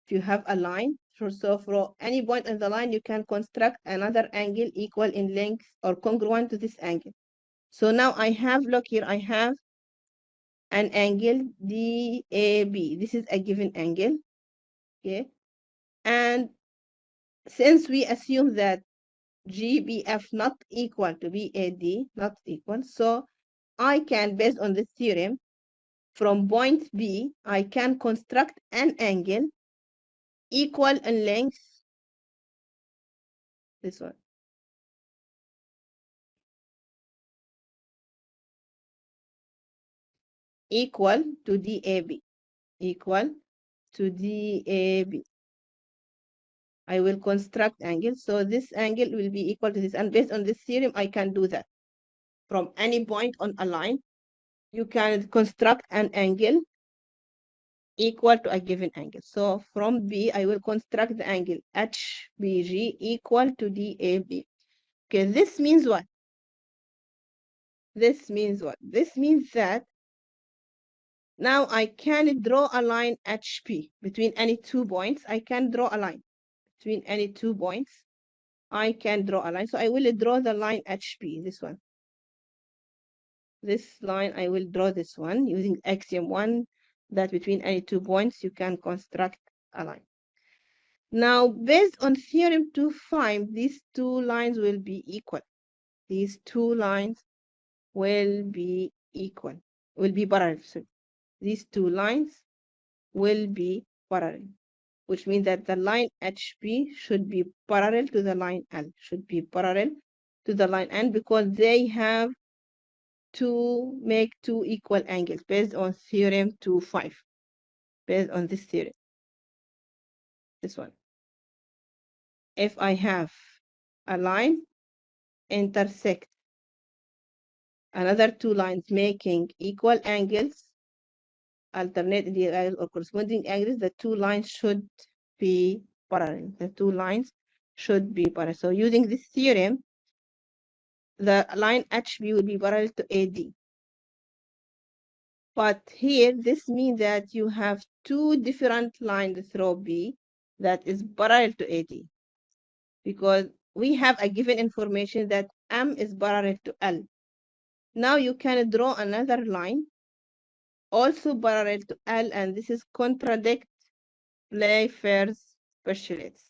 if you have a line, so for any point on the line, you can construct another angle equal in length or congruent to this angle. So now I have, look here, I have an angle DAB. This is a given angle, okay? And since we assume that GBF not equal to BAD, not equal, so I can, based on this theorem, from point B, I can construct an angle equal in length, this one, equal to DAB, equal to DAB. I will construct angle, so this angle will be equal to this, and based on this theorem, I can do that. From any point on a line, you can construct an angle equal to a given angle. So from B, I will construct the angle HBG equal to DAB. Okay, this means what? This means what? This means that now I can draw a line HP between any 2 points. I can draw a line between any 2 points. I can draw a line. So I will draw the line HP, this one. This line, I will draw this one using axiom 1, that between any 2 points, you can construct a line. Now, based on theorem 2-5, these two lines will be equal. These two lines will be equal, will be parallel. So these two lines will be parallel, which means that the line HP should be parallel to the line L, should be parallel to the line N, because they have to make two equal angles based on theorem 2-5, based on this theorem, this one. If I have a line intersect another two lines making equal angles, alternate angles or corresponding angles, the two lines should be parallel. The two lines should be parallel. So using this theorem, the line HB will be parallel to AD. But here, this means that you have two different lines through B that is parallel to AD, because we have a given information that M is parallel to L. Now you can draw another line also parallel to L, and this is contradict Playfair's postulates.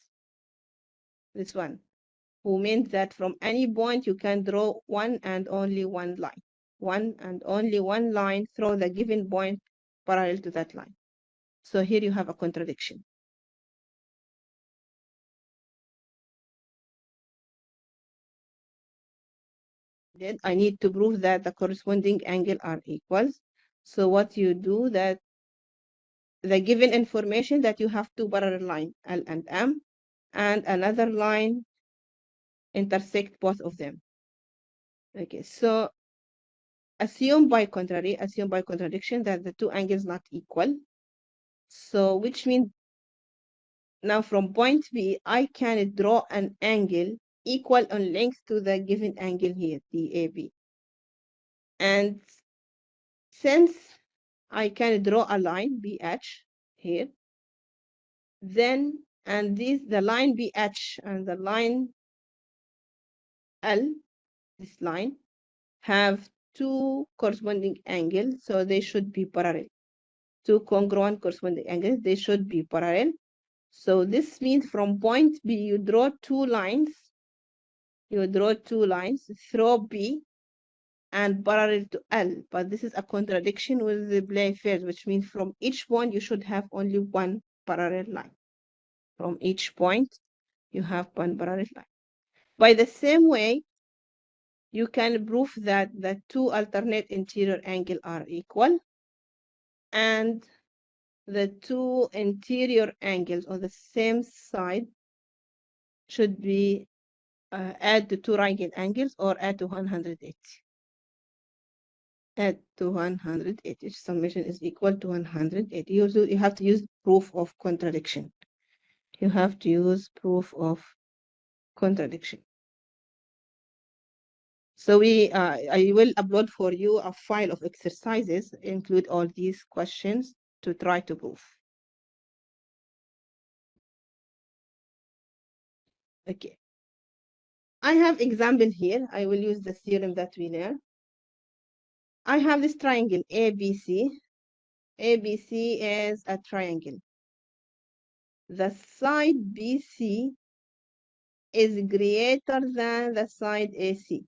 This one, who means that from any point you can draw one and only one line. One and only one line through the given point parallel to that line. So here you have a contradiction. Then I need to prove that the corresponding angle are equals. So what you do, that the given information that you have two parallel line, L and M, and another line intersect both of them. Okay, so assume by contradiction that the two angles not equal. So which means now from point B, I can draw an angle equal in length to the given angle here, DAB. And since I can draw a line BH here, then, and the line BH and the line L, this line, have two corresponding angles, so they should be parallel. Two congruent corresponding angles, they should be parallel. So this means from point B, you draw two lines. You draw two lines through B and parallel to L, but this is a contradiction with the Playfair, which means from each point you should have only one parallel line. From each point, you have one parallel line. By the same way, you can prove that the two alternate interior angles are equal, and the two interior angles on the same side should be add to two right angles or add to 180. Add to 180. Summation is equal to 180. You have to use proof of contradiction. You have to use proof of contradiction. So I will upload for you a file of exercises, include all these questions to try to prove. Okay. I have example here. I will use the theorem that we learned. I have this triangle ABC. ABC is a triangle. The side BC is greater than the side AC.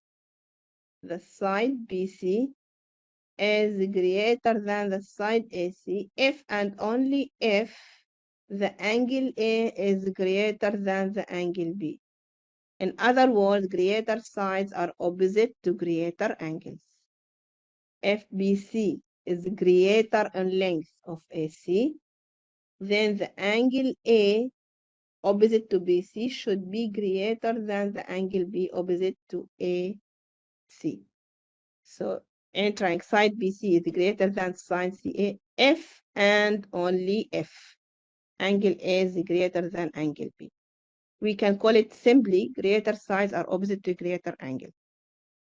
The side BC is greater than the side AC if and only if the angle A is greater than the angle B. In other words, greater sides are opposite to greater angles. If BC is greater in length of AC, then the angle A opposite to BC should be greater than the angle B opposite to AC. So any triangle side BC is greater than side CA if and only if angle A is greater than angle B. We can call it simply greater sides are opposite to greater angle.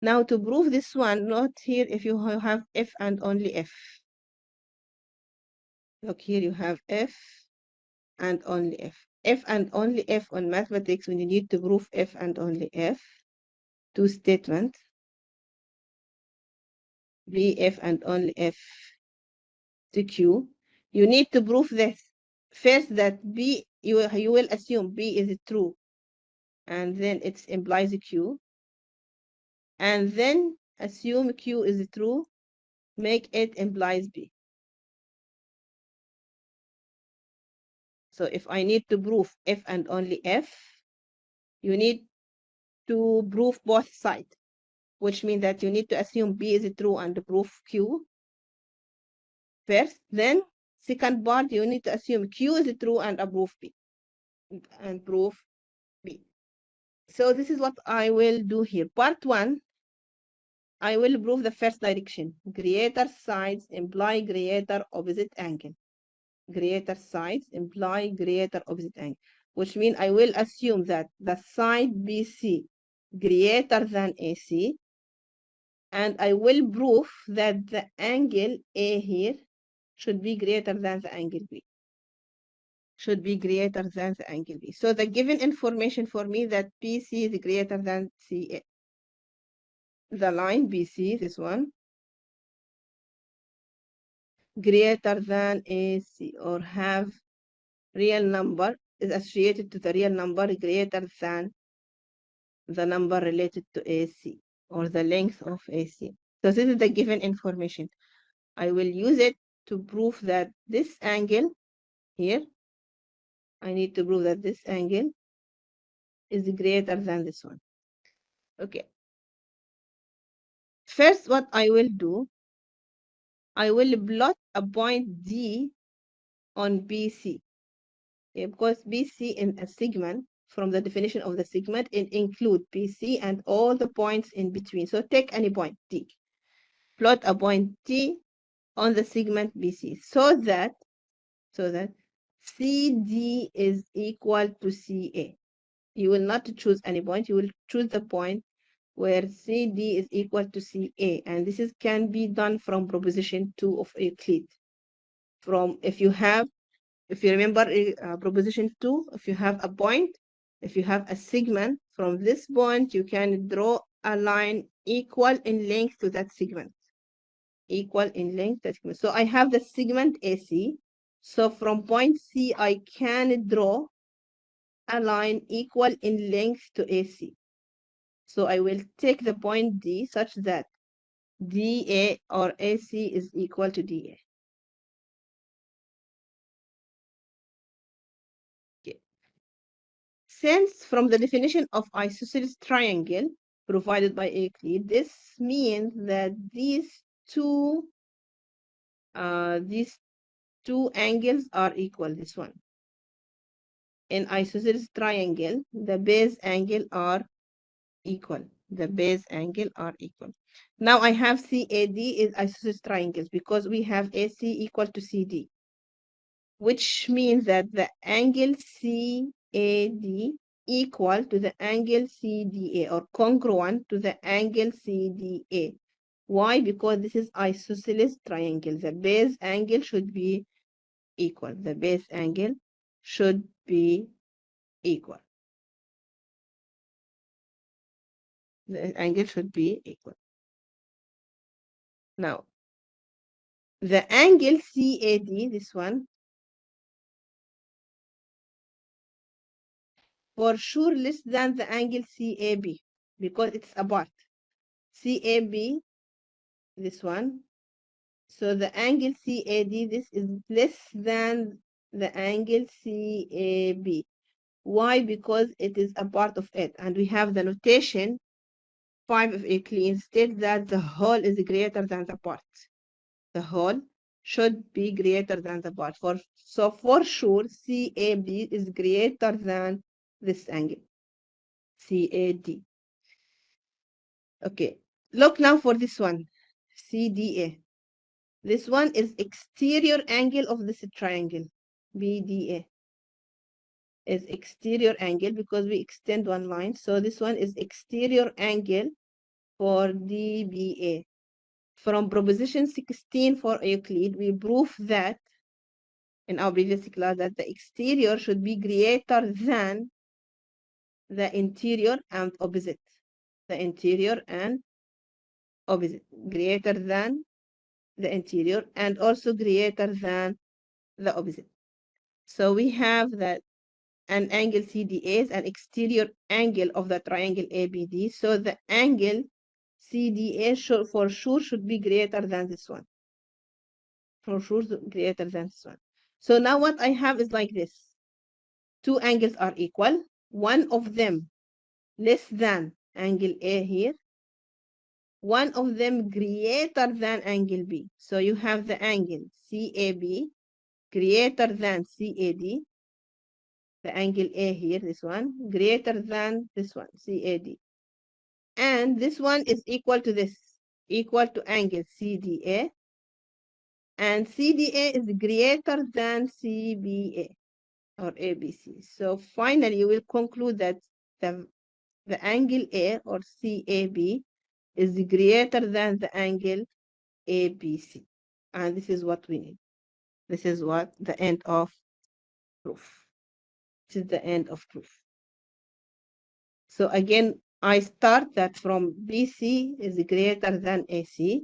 Now to prove this one, note here if you have if and only if. Look here, you have if and only if. If and only if on mathematics, when you need to prove if and only if, two statements, B if and only if to Q, you need to prove this. First, that B, you will assume B is true, and then it implies Q. And then assume Q is true, make it implies B. So if I need to prove if and only if, you need to prove both sides, which means that you need to assume B is true and prove Q first. Then second part, you need to assume Q is true and prove B. And prove B. So this is what I will do here. Part one, I will prove the first direction. Greater sides imply greater opposite angle. Greater sides imply greater opposite angle, which means I will assume that the side BC greater than AC And I will prove that the angle A here should be greater than the angle B. Should be greater than the angle B. So the given information for me that BC is greater than CA. The line BC, this one, greater than AC, or have real number is associated to the real number greater than the number related to AC, or the length of AC. So this is the given information. I will use it to prove that this angle here, I need to prove that this angle is greater than this one. Okay. First, what I will do, I will plot a point D on BC. Okay, because BC in a segment, from the definition of the segment, it includes BC and all the points in between. So take any point D. Plot a point D on the segment BC so that CD is equal to CA. You will not choose any point, you will choose the point where CD is equal to CA, and this can be done from proposition 2 of Euclid. If you remember proposition 2, if you have a point, if you have a segment, from this point you can draw a line equal in length to that segment. Equal in length. So I have the segment AC. So from point C, I can draw a line equal in length to AC. So I will take the point D such that DA or AC is equal to DA. Okay. Since from the definition of isosceles triangle provided by Euclid, this means that these two angles are equal. This one. In isosceles triangle, the base angle are equal. The base angle are equal. Now I have CAD is isosceles triangles because we have AC equal to CD, which means that the angle CAD equal to the angle CDA, or congruent to the angle CDA. Why? Because this is isosceles triangle. The base angle should be equal. The base angle should be equal. The angle should be equal. Now, the angle CAD, this one, for sure less than the angle CAB because it's apart. CAB, this one. So the angle CAD, this is less than the angle CAB. Why? Because it is a part of it. And we have the notation 5 of Euclid states that the whole is greater than the part. The whole should be greater than the part. So for sure, CAB is greater than this angle, CAD. Okay, look now for this one, CDA. This one is exterior angle of this triangle, BDA. Is exterior angle because we extend one line. So this one is exterior angle for DBA. From proposition 16 for Euclid, we prove that in our previous class that the exterior should be greater than the interior and opposite. The interior and opposite. Greater than the interior and also greater than the opposite. So we have that an angle CDA is an exterior angle of the triangle ABD. So the angle CDA for sure should be greater than this one. For sure greater than this one. So now what I have is like this. Two angles are equal. One of them less than angle A here. One of them greater than angle B. So you have the angle CAB greater than CAD. The angle A here, this one, greater than this one, CAD. And this one is equal to this, equal to angle CDA. And CDA is greater than CBA or ABC. So finally, you will conclude that the angle A or CAB is greater than the angle ABC. And this is what we need. This is what the end of proof. This is the end of proof. So again, I start that from BC is greater than AC.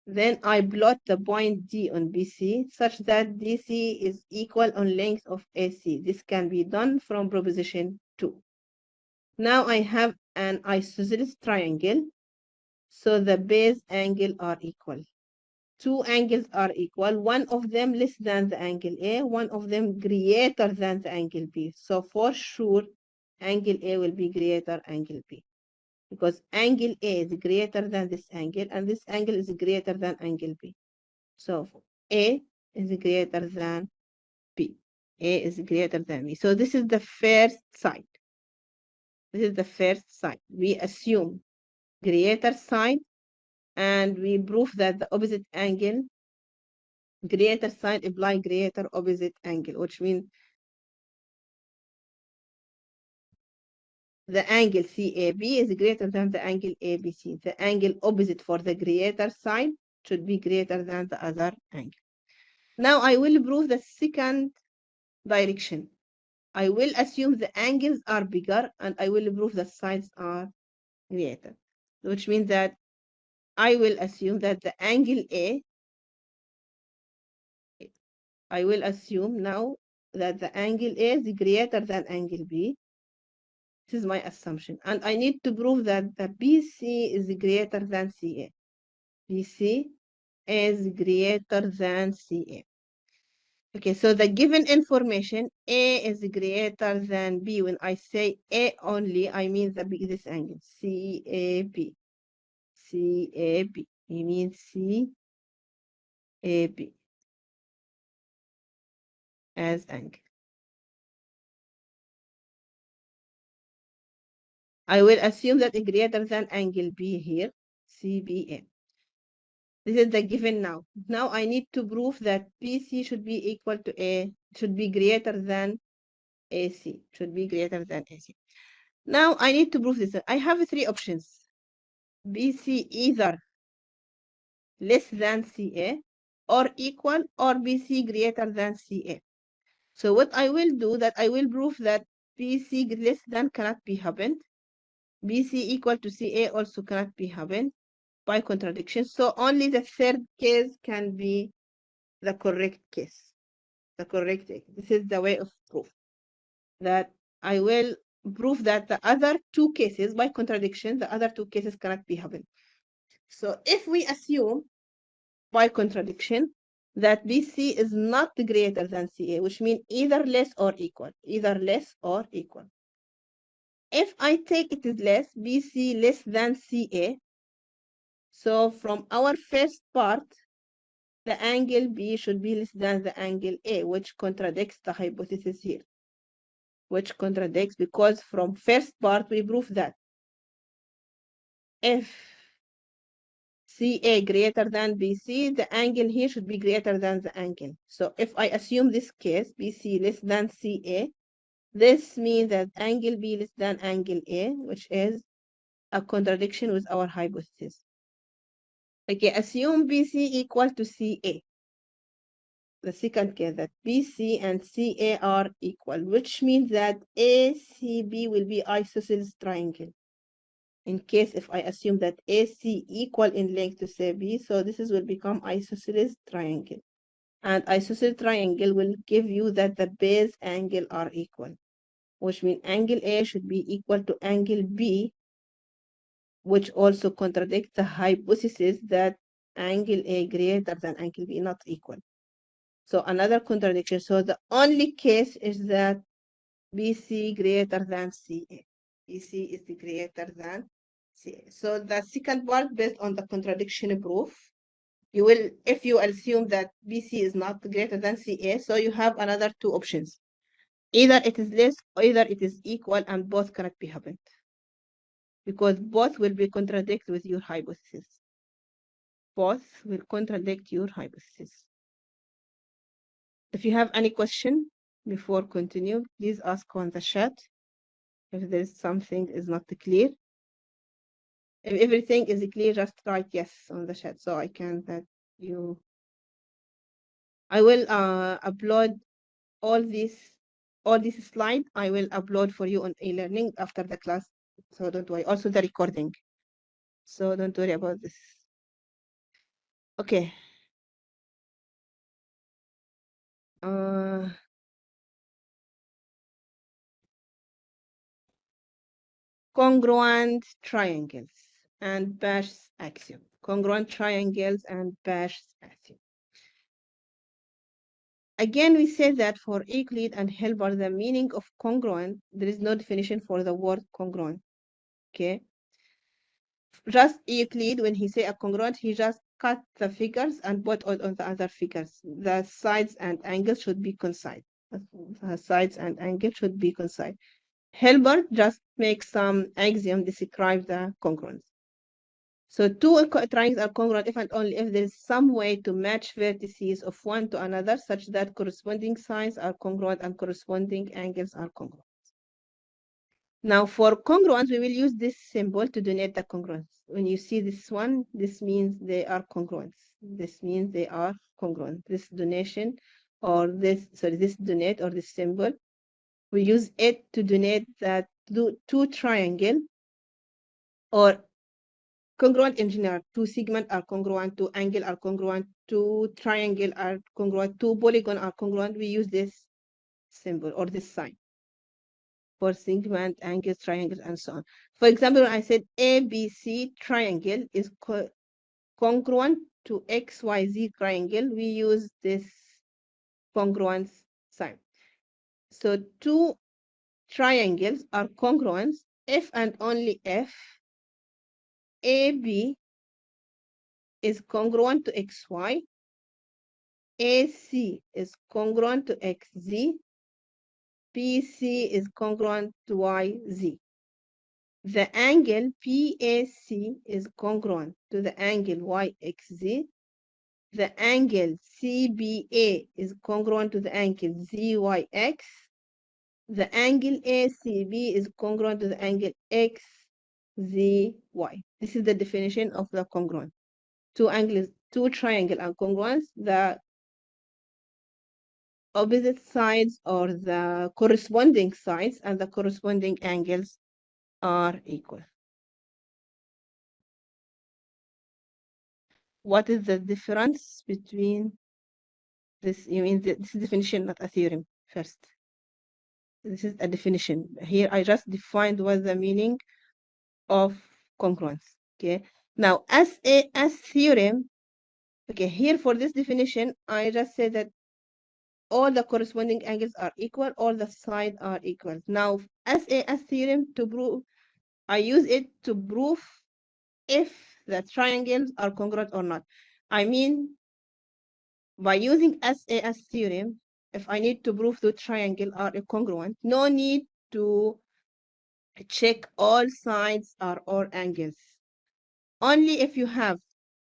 Then I plot the point D on BC such that DC is equal on length of AC. This can be done from proposition 2. Now I have an isosceles triangle, so the base angle are equal. Two angles are equal, one of them less than the angle A, one of them greater than the angle B. So for sure, angle A will be greater angle B, because angle A is greater than this angle, and this angle is greater than angle B. So A is greater than B. A is greater than B. So this is the first side. This is the first side. We assume greater side, and we prove that the opposite angle, greater side imply greater opposite angle, which means the angle CAB is greater than the angle ABC. The angle opposite for the greater side should be greater than the other angle. Now I will prove the second direction. I will assume the angles are bigger, and I will prove the sides are greater, which means that I will assume that the angle A, I will assume now that the angle A is greater than angle B. This is my assumption. And I need to prove that the BC is greater than CA. BC is greater than CA. Okay, so the given information, A is greater than B. When I say A only, I mean this angle, CAB. CAB. We mean CAB as angle. I will assume that it's greater than angle B here, CBA. This is the given now. Now I need to prove that BC should be equal to A, should be greater than AC, should be greater than AC. Now I need to prove this. I have three options. BC either less than CA or equal, or BC greater than CA. So what I will do, that I will prove that BC less than cannot be happened. BC equal to CA also cannot be happened by contradiction. So only the third case can be the correct case. The correct case. This is the way of proof. That I will prove that the other two cases, by contradiction, the other two cases cannot be happened. So if we assume by contradiction that BC is not greater than CA, which means either less or equal, either less or equal. If I take it is less, BC less than CA, so from our first part, the angle B should be less than the angle A, which contradicts the hypothesis here. Which contradicts, because from first part we prove that if CA greater than BC, the angle here should be greater than the angle. So if I assume this case, BC less than CA, this means that angle B less than angle A, which is a contradiction with our hypothesis. Okay, assume BC equal to CA. The second case, that BC and CA are equal, which means that ACB will be isosceles triangle. In case if I assume that AC equal in length to CB, so this will become isosceles triangle. And isosceles triangle will give you that the base angle are equal, which means angle A should be equal to angle B, which also contradicts the hypothesis that angle A greater than angle B not equal. So another contradiction. So the only case is that BC greater than CA. BC is greater than CA. So the second part, based on the contradiction proof, you will, if you assume that BC is not greater than CA, so you have another two options. Either it is less or either it is equal, and both cannot be happened, because both will be contradict with your hypothesis. Both will contradict your hypothesis. If you have any question before continue, please ask on the chat if there is something is not clear. If everything is clear, just write yes on the chat so I can that you. I will upload all these slides. I will upload for you on e-learning after the class. So don't worry. Also the recording. So don't worry about this. Okay. Congruent triangles and Bash's axiom. Congruent triangles and Bash's axiom. Again, we said that for Euclid and Hilbert, the meaning of congruent, there is no definition for the word congruent. Okay. Just Euclid, when he say a congruent, he just cut the figures and put on the other figures. The sides and angles should be coincide. The sides and angles should be coincide. Hilbert just makes some axiom describe the congruence. So two triangles are congruent if and only if there is some way to match vertices of one to another such that corresponding sides are congruent and corresponding angles are congruent. Now for congruence, we will use this symbol to denote the congruence. When you see this one, this means they are congruent. This means they are congruent. This donation or this donate or this symbol, we use it to denote that two triangle or congruent in general. Two segment are congruent, two angle are congruent, two triangle are congruent, two polygon are congruent. We use this symbol or this sign for segment, angles, triangles, and so on. For example, when I said ABC triangle is congruent to XYZ triangle, we use this congruence sign. So two triangles are congruent if and only if AB is congruent to XY, AC is congruent to XZ, BC is congruent to YZ. The angle PAC is congruent to the angle YXZ. The angle CBA is congruent to the angle ZYX. The angle ACB is congruent to the angle XZY. This is the definition of the congruent. Two triangle are congruent. The opposite sides or the corresponding sides and the corresponding angles are equal. What is the difference between this? You mean this is definition, not a theorem first. This is a definition. Here I just defined what the meaning of congruence. Okay. Now as theorem, okay, here for this definition, I just said that all the corresponding angles are equal, all the sides are equal. Now as theorem to prove, I use it to prove if the triangles are congruent or not. I mean, by using SAS theorem, if I need to prove the triangle are congruent, no need to check all sides or all angles. Only if you have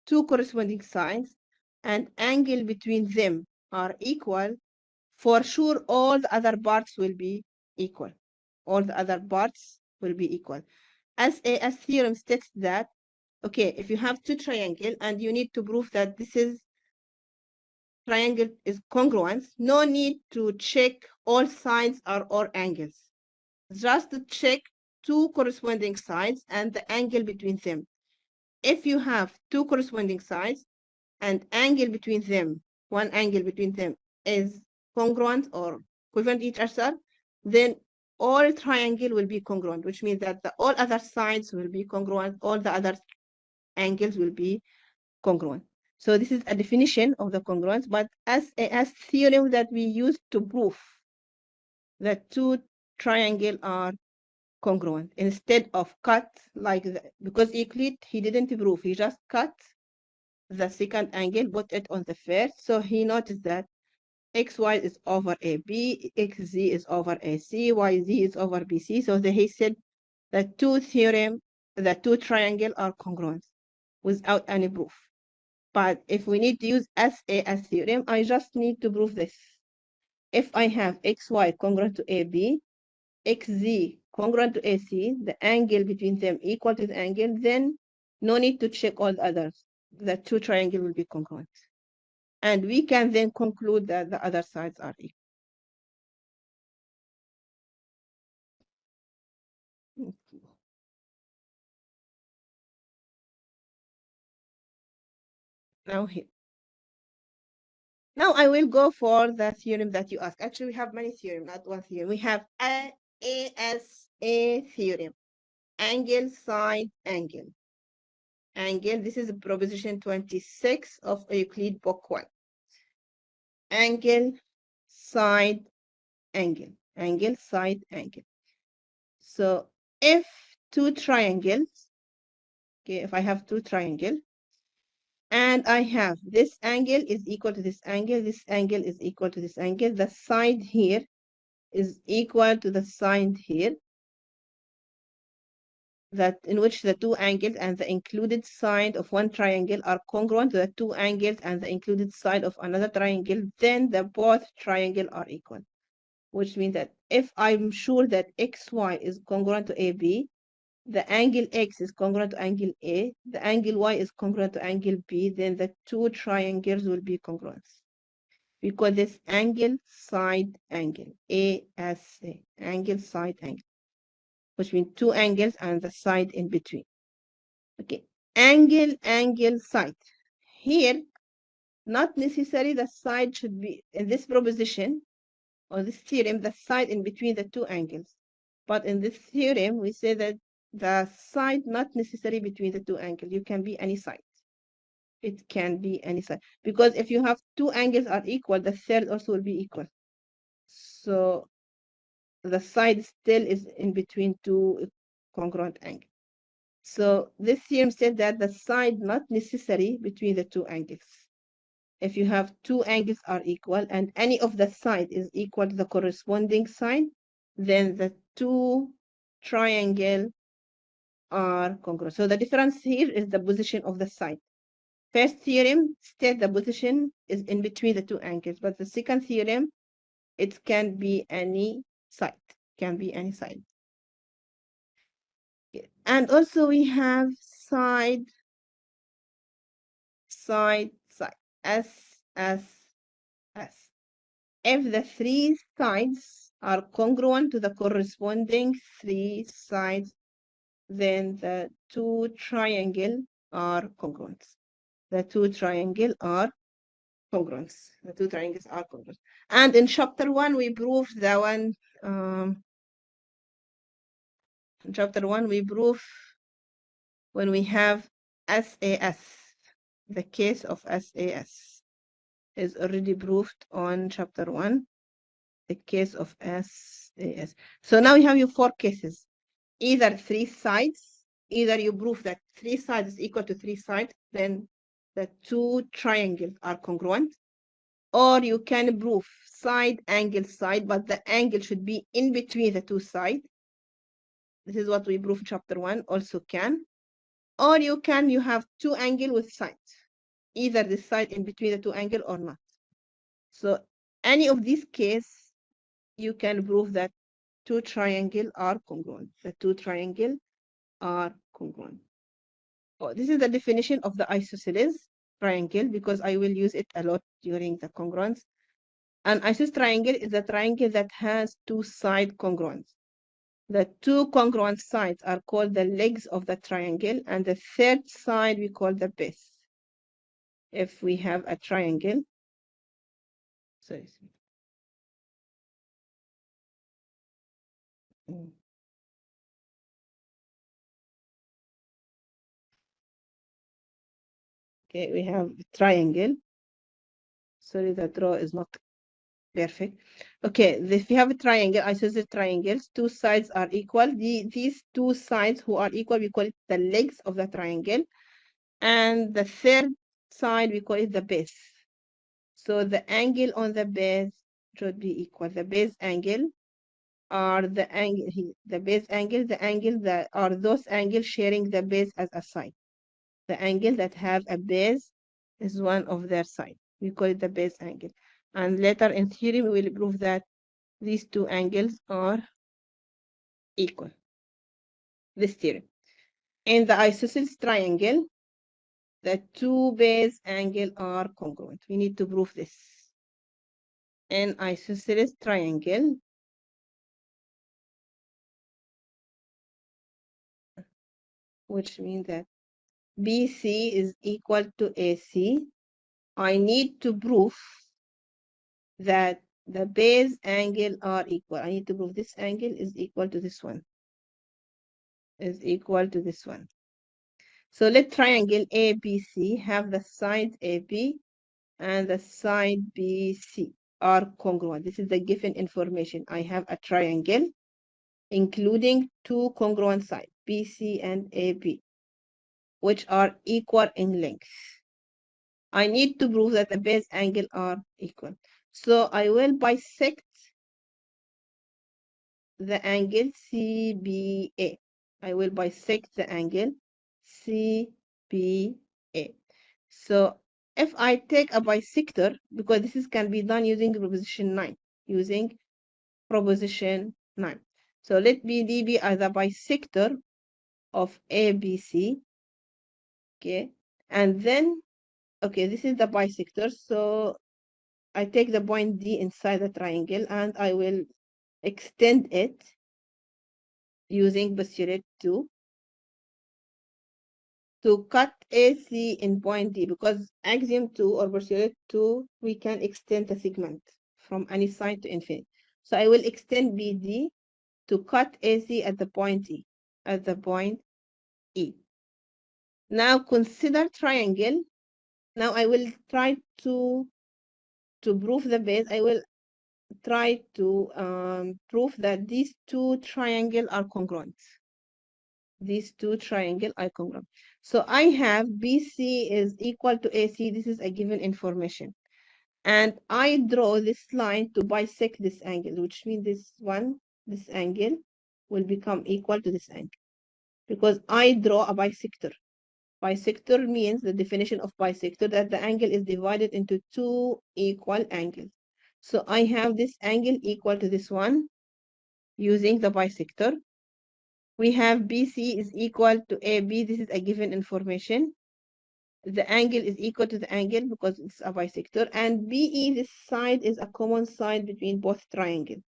two corresponding sides and angle between them are equal, for sure all the other parts will be equal. All the other parts will be equal. SAS theorem states that, okay, if you have two triangles and you need to prove that this is triangle is congruent, no need to check all sides or all angles. Just to check two corresponding sides and the angle between them. If you have two corresponding sides and angle between them, one angle between them is congruent or equivalent each other, then all triangle will be congruent, which means that all other sides will be congruent, all the other angles will be congruent. So this is a definition of the congruence, but as theorem that we use to prove that two triangles are congruent instead of cut like because Euclid, he didn't prove, he just cut the second angle, put it on the first. So he noticed that XY is over AB, XZ is over AC, YZ is over BC. So he said that the two triangles are congruent without any proof. But if we need to use SAS theorem, I just need to prove this. If I have XY congruent to AB, XZ congruent to AC, the angle between them equal to the angle, then No need to check all the others. The two triangles will be congruent. And we can then conclude that the other sides are equal. Now here. Now I will go for the theorem that you asked. Actually, we have many theorems, not one theorem. We have ASA theorem, angle, side, angle. Angle, this is proposition 26 of Euclid book 1. Angle, side, angle. Angle, side, angle. So if two triangles, okay, if I have two triangles, and I have this angle is equal to this angle is equal to this angle, the side here is equal to the side here, that in which the two angles and the included side of one triangle are congruent to the two angles and the included side of another triangle, then the both triangles are equal. Which means that if I'm sure that XY is congruent to AB, the angle X is congruent to angle A, the angle Y is congruent to angle B, then the two triangles will be congruent. We call this angle side angle, ASA, angle side angle, which means two angles and the side in between. Okay, angle side. Here, not necessarily the side should be, in this proposition, or this theorem, the side in between the two angles. But in this theorem, we say that the side not necessarily between the two angles. You can be any side. It can be any side. Because if you have two angles are equal, the third also will be equal. So the side still is in between two congruent angles. So this theorem said that the side not necessary between the two angles. If you have two angles are equal and any of the side is equal to the corresponding side, then the two triangle are congruent. So the difference here is the position of the side. First theorem states the position is in between the two angles, but the second theorem, it can be any side, can be any side. And also we have side, side, side, S, S, S. If the three sides are congruent to the corresponding three sides, then the two triangles are congruent. The two triangles are congruent. The two triangles are congruent. And in chapter 1, we proved the one, in chapter 1, we prove when we have SAS, the case of SAS is already proved on chapter 1, the case of SAS. So now you have your four cases, either three sides, either you prove that three sides is equal to three sides, then the two triangles are congruent, or you can prove side, angle, side, but the angle should be in between the two sides. This is what we prove in chapter 1, also can. Or you have two angles with sides, either the side in between the two angles or not. So any of these cases, you can prove that two triangles are congruent. The two triangles are congruent. Oh, this is the definition of the isosceles triangle because I will use it a lot during the congruence. An isosceles triangle is a triangle that has two side congruents. The two congruent sides are called the legs of the triangle, and the third side we call the base. If we have a triangle, sorry. Okay, we have a triangle. Sorry, the draw is not perfect. Okay, if you have a triangle, isosceles triangles, two sides are equal. These two sides who are equal, we call it the legs of the triangle. And the third side, we call it the base. So the angle on the base should be equal. The base angle are the angle, the base angle, the angle that are those angles sharing the base as a side. The angle that have a base is one of their sides. We call it the base angle. And later in theory, we will prove that these two angles are equal. This theorem. In the isosceles triangle, the two base angles are congruent. We need to prove this. In isosceles triangle, which means that BC is equal to AC, I need to prove that the base angle are equal. I need to prove this angle is equal to this one, is equal to this one. So let triangle ABC have the side AB and the side BC are congruent. This is the given information. I have a triangle including two congruent sides, BC and AB, which are equal in length. I need to prove that the base angle are equal. So I will bisect the angle CBA. I will bisect the angle CBA. So if I take a bisector, because this can be done using proposition 9, using proposition 9. So let BD be as a bisector of ABC, okay? And then, okay, this is the bisector. So I take the point D inside the triangle and I will extend it using postulate 2 to cut AC in point D, because axiom 2 or postulate 2, we can extend the segment from any side to infinity. So I will extend BD to cut AC at the point E, at the point E. Now consider triangle. Now I will try to prove the base. I will try to prove that these two triangles are congruent. These two triangles are congruent. So I have BC is equal to AC. This is a given information. And I draw this line to bisect this angle, which means this angle will become equal to this angle, because I draw a bisector. Bisector means, the definition of bisector, that the angle is divided into two equal angles. So I have this angle equal to this one using the bisector. We have BC is equal to AB. This is a given information. The angle is equal to the angle because it's a bisector. And BE, this side is a common side between both triangles.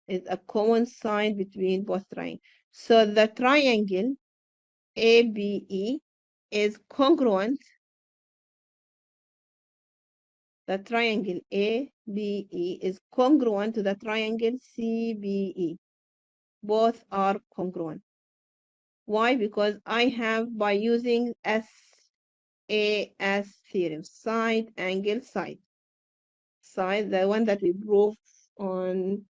It's a common side between both triangles. So the triangle ABE is congruent. The triangle ABE is congruent to the triangle CBE. Both are congruent. Why? Because I have, by using SAS theorem, side, angle, side. Side, the one that we proved on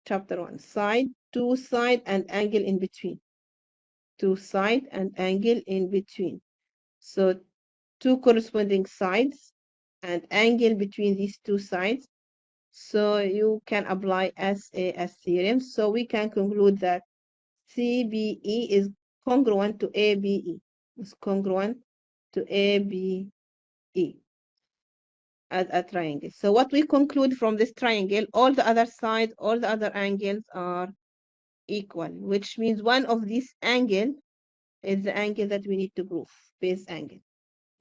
chapter 1. Side, two side, and angle in between. Two side and angle in between. So two corresponding sides and angle between these two sides. So you can apply SAS theorem. So we can conclude that CBE is congruent to ABE. Is congruent to ABE as a triangle. So what we conclude from this triangle, all the other sides, all the other angles are equal, which means one of these angles is the angle that we need to prove, base angle.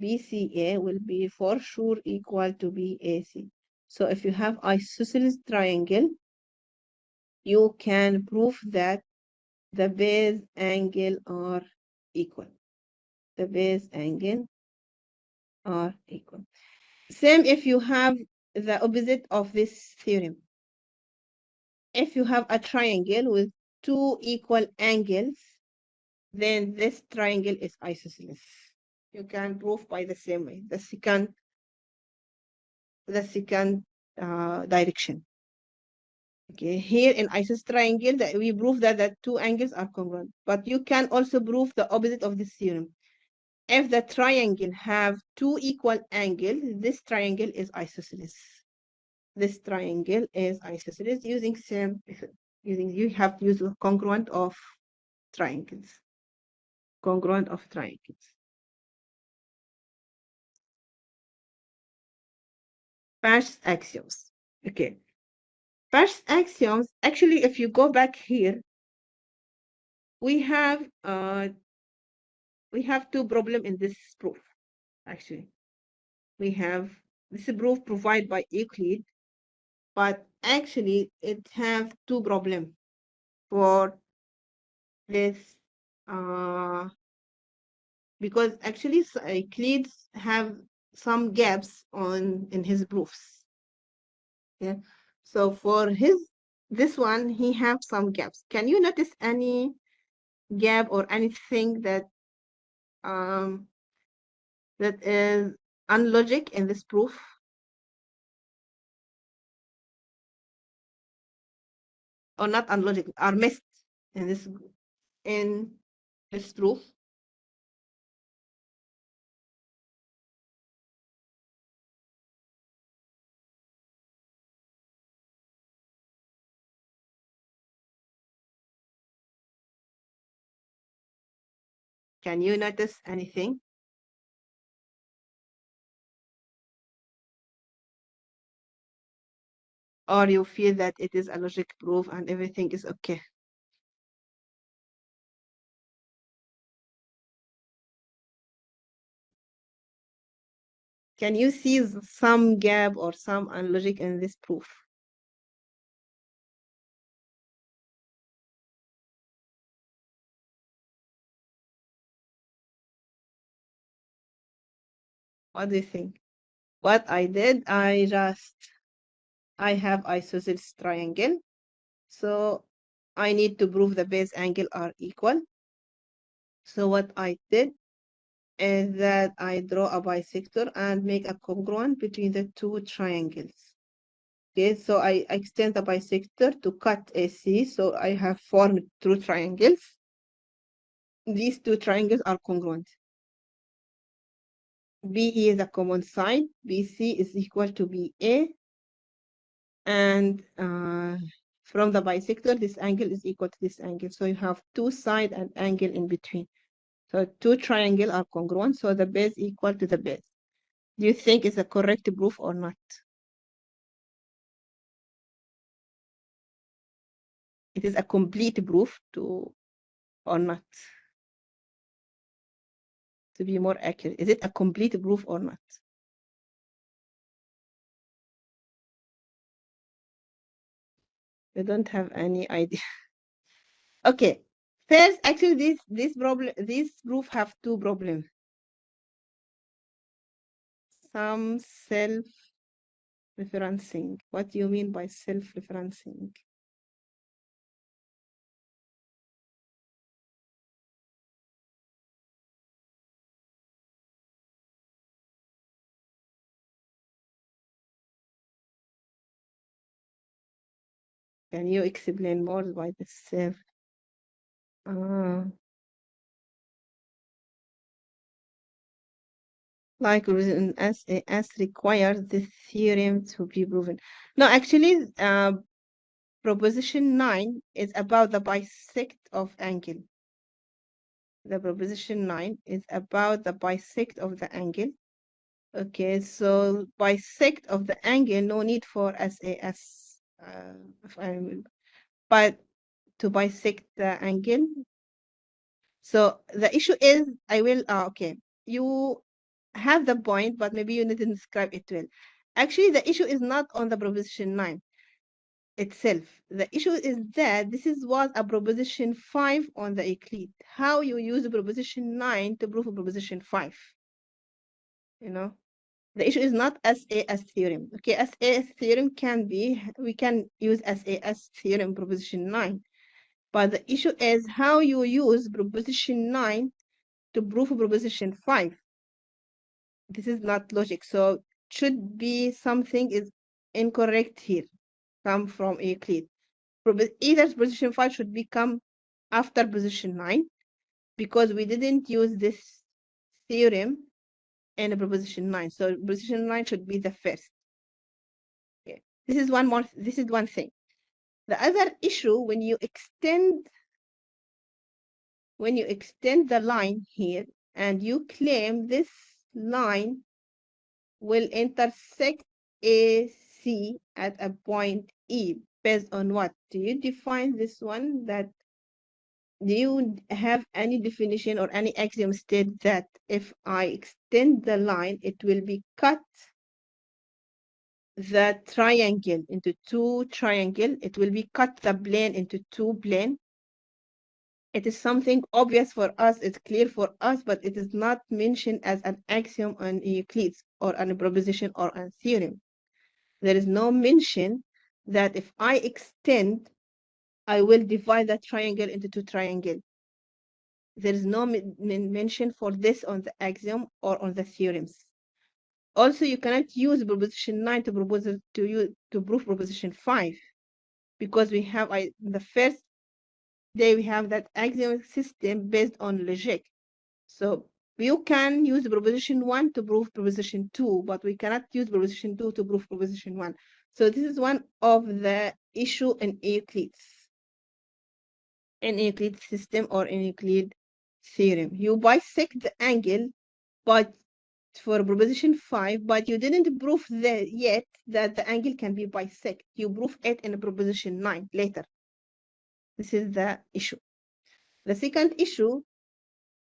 BCA will be for sure equal to BAC. So if you have isosceles triangle, you can prove that the base angle are equal. The base angle are equal. Same if you have the opposite of this theorem. If you have a triangle with two equal angles, then this triangle is isosceles. You can prove by the same way, the second direction. Okay, here in isosceles triangle, that we prove that the two angles are congruent, but you can also prove the opposite of this theorem. If the triangle have two equal angles, this triangle is isosceles. This triangle is isosceles using you have to use congruent of triangles. Congruent of triangles. First axioms. Okay. First axioms, actually, if you go back here, we have we have two problems in this proof, actually. We have this proof provided by Euclid, but actually it have two problems for this, because actually Euclid have some gaps in his proofs. Yeah. So for this one, he have some gaps. Can you notice any gap or anything um that is unlogic in this proof, or not unlogic, are missed in this proof? Can you notice anything? Or you feel that it is a logic proof and everything is okay? Can you see some gap or some unlogic in this proof? What do you think? What I did, I have isosceles triangle. So I need to prove the base angle are equal. So what I did is that I draw a bisector and make a congruent between the two triangles. Okay, so I extend the bisector to cut AC, so I have formed two triangles. These two triangles are congruent. BE is a common side, BC is equal to BA, and from the bisector, this angle is equal to this angle. So you have two side and angle in between. So two triangles are congruent, so the base equal to the base. Do you think it's a correct proof or not? It is a complete proof or not? To be more accurate, is it a complete proof or not? I don't have any idea. Okay. First, actually, this proof have two problems. Some self-referencing. What do you mean by self-referencing? Can you explain more by the self? Ah, like reason as requires the theorem to be proven. No, actually, proposition 9 is about the bisect of angle. The proposition 9 is about the bisect of the angle. Okay, so bisect of the angle, no need for SAS. But to bisect the angle. So the issue is, okay, you have the point, but maybe you didn't describe it well. Actually, the issue is not on the proposition 9 itself. The issue is that this was a proposition 5 on the Euclid. How you use proposition 9 to prove a proposition 5, you know? The issue is not SAS theorem. Okay, SAS theorem we can use SAS theorem proposition 9. But the issue is how you use proposition 9 to prove proposition 5. This is not logic. So should be something is incorrect here, come from Euclid. Either position 5 should become after position 9, because we didn't use this theorem in proposition 9. So position 9 should be the first. Okay. This is one thing. The other issue, when you extend the line here and you claim this line will intersect AC at a point E, based on what? Do you define this one, that Do you have any definition or any axiom state that if I extend the line, it will be cut the triangle into two triangle? It will be cut the plane into two plane. It is something obvious for us, it's clear for us, but it is not mentioned as an axiom on Euclid or on a proposition or a theorem. There is no mention that if I extend, I will divide that triangle into two triangles. There is no mention for this on the axiom or on the theorems. Also, you cannot use proposition 9 to prove proposition 5, because we have the first day we have that axiom system based on logic. So you can use proposition 1 to prove proposition 2, but we cannot use proposition 2 to prove proposition 1. So this is one of the issue in Euclid system or in Euclid theorem. You bisect the angle, but for proposition 5, but you didn't prove yet that the angle can be bisect. You prove it in proposition 9 later. This is the issue. The second issue,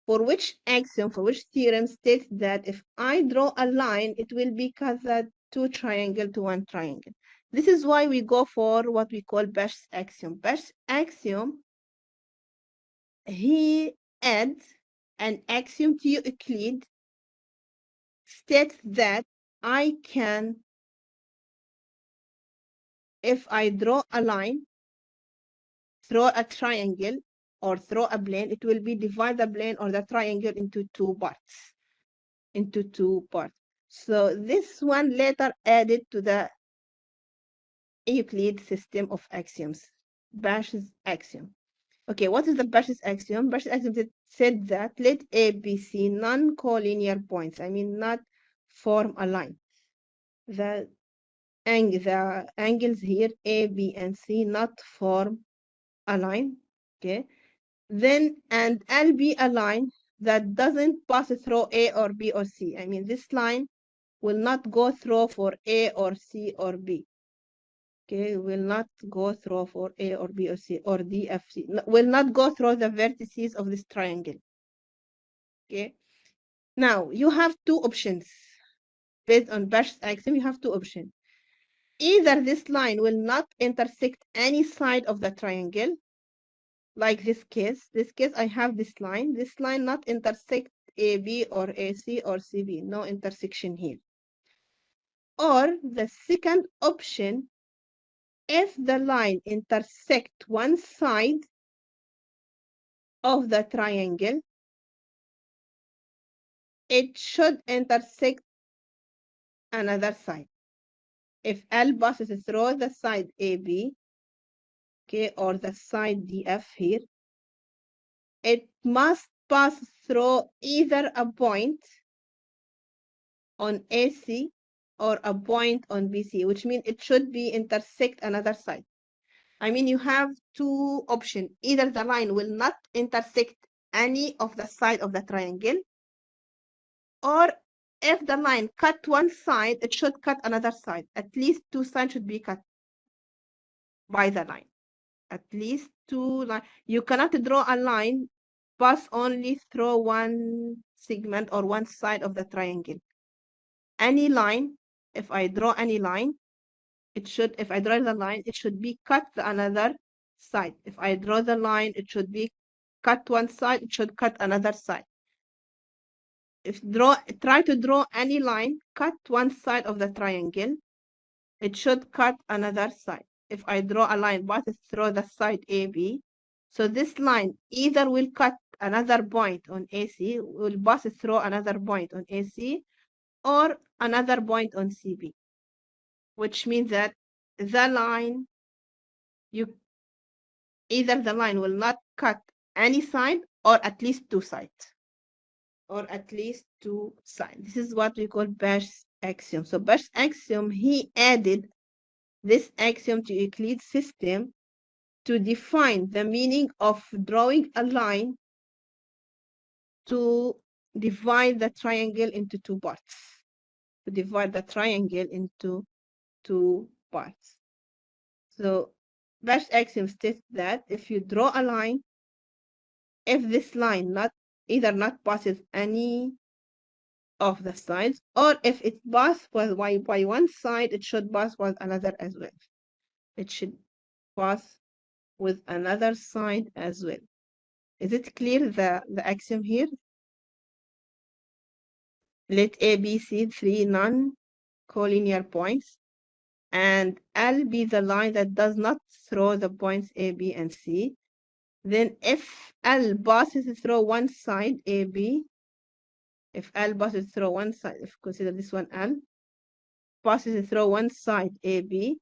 for which axiom, for which theorem states that if I draw a line, it will be cut the two triangle to one triangle. This is why we go for what we call Bash's axiom. Bash's axiom, he adds an axiom to Euclid, states that I can, if I draw a line, throw a triangle or throw a plane, it will be divide the plane or the triangle into two parts. So this one later added to the Euclid system of axioms, Bash's axiom. Okay, what is the Bash's axiom? Bash's axiom said that let A, B, C non-collinear points, I mean not form a line. The angles here, A, B, and C, not form a line, okay? Then, and L be a line that doesn't pass through A or B or C. I mean, this line will not go through for A or C or B. Okay, will not go through for A or B or C or D, F, C. Will not go through the vertices of this triangle. Okay, now you have two options. Based on Bash's axiom, you have two options. Either this line will not intersect any side of the triangle, like this case. This case, I have this line not intersect AB or AC or CB, no intersection here. Or the second option, if the line intersect one side of the triangle, it should intersect another side. If L passes through the side AB, okay, or the side DF here, it must pass through either a point on AC or a point on BC, which means it should be intersect another side. I mean, you have two options. Either the line will not intersect any of the side of the triangle, or if the line cut one side, it should cut another side. At least two sides should be cut by the line. At least two lines. You cannot draw a line, pass only through one segment or one side of the triangle. Any line, if I draw any line, if I draw the line, it should be cut the another side. If I draw the line, it should be cut one side, it should cut another side. Try to draw any line, cut one side of the triangle, it should cut another side. If I draw a line passes through the side AB, so this line either will cut another point on AC, will pass through another point on AC, or another point on CB, which means that the line, either the line will not cut any side or at least two sides. This is what we call Bash's axiom. So Bash's axiom, he added this axiom to Euclid's system to define the meaning of drawing a line to divide the triangle into two parts. To divide the triangle into two parts. So Bash's axiom states that if you draw a line if this line either not passes any of the sides, or if it passes by one side, it should pass with another as well. It should pass with another side as well. Is it clear, the axiom here? Let A, B, C, three non-collinear points, and L be the line that does not throw the points A, B, and C. Then if L passes through one side, AB, if L passes through one side, if consider this one L, passes through one side, AB,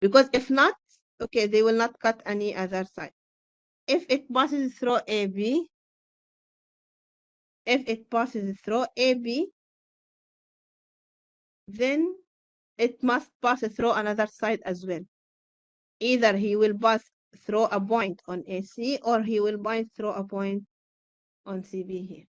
because if not, okay, they will not cut any other side. If it passes through AB, then it must pass through another side as well. Either he will pass through a point on AC, or he will pass through a point on CB here.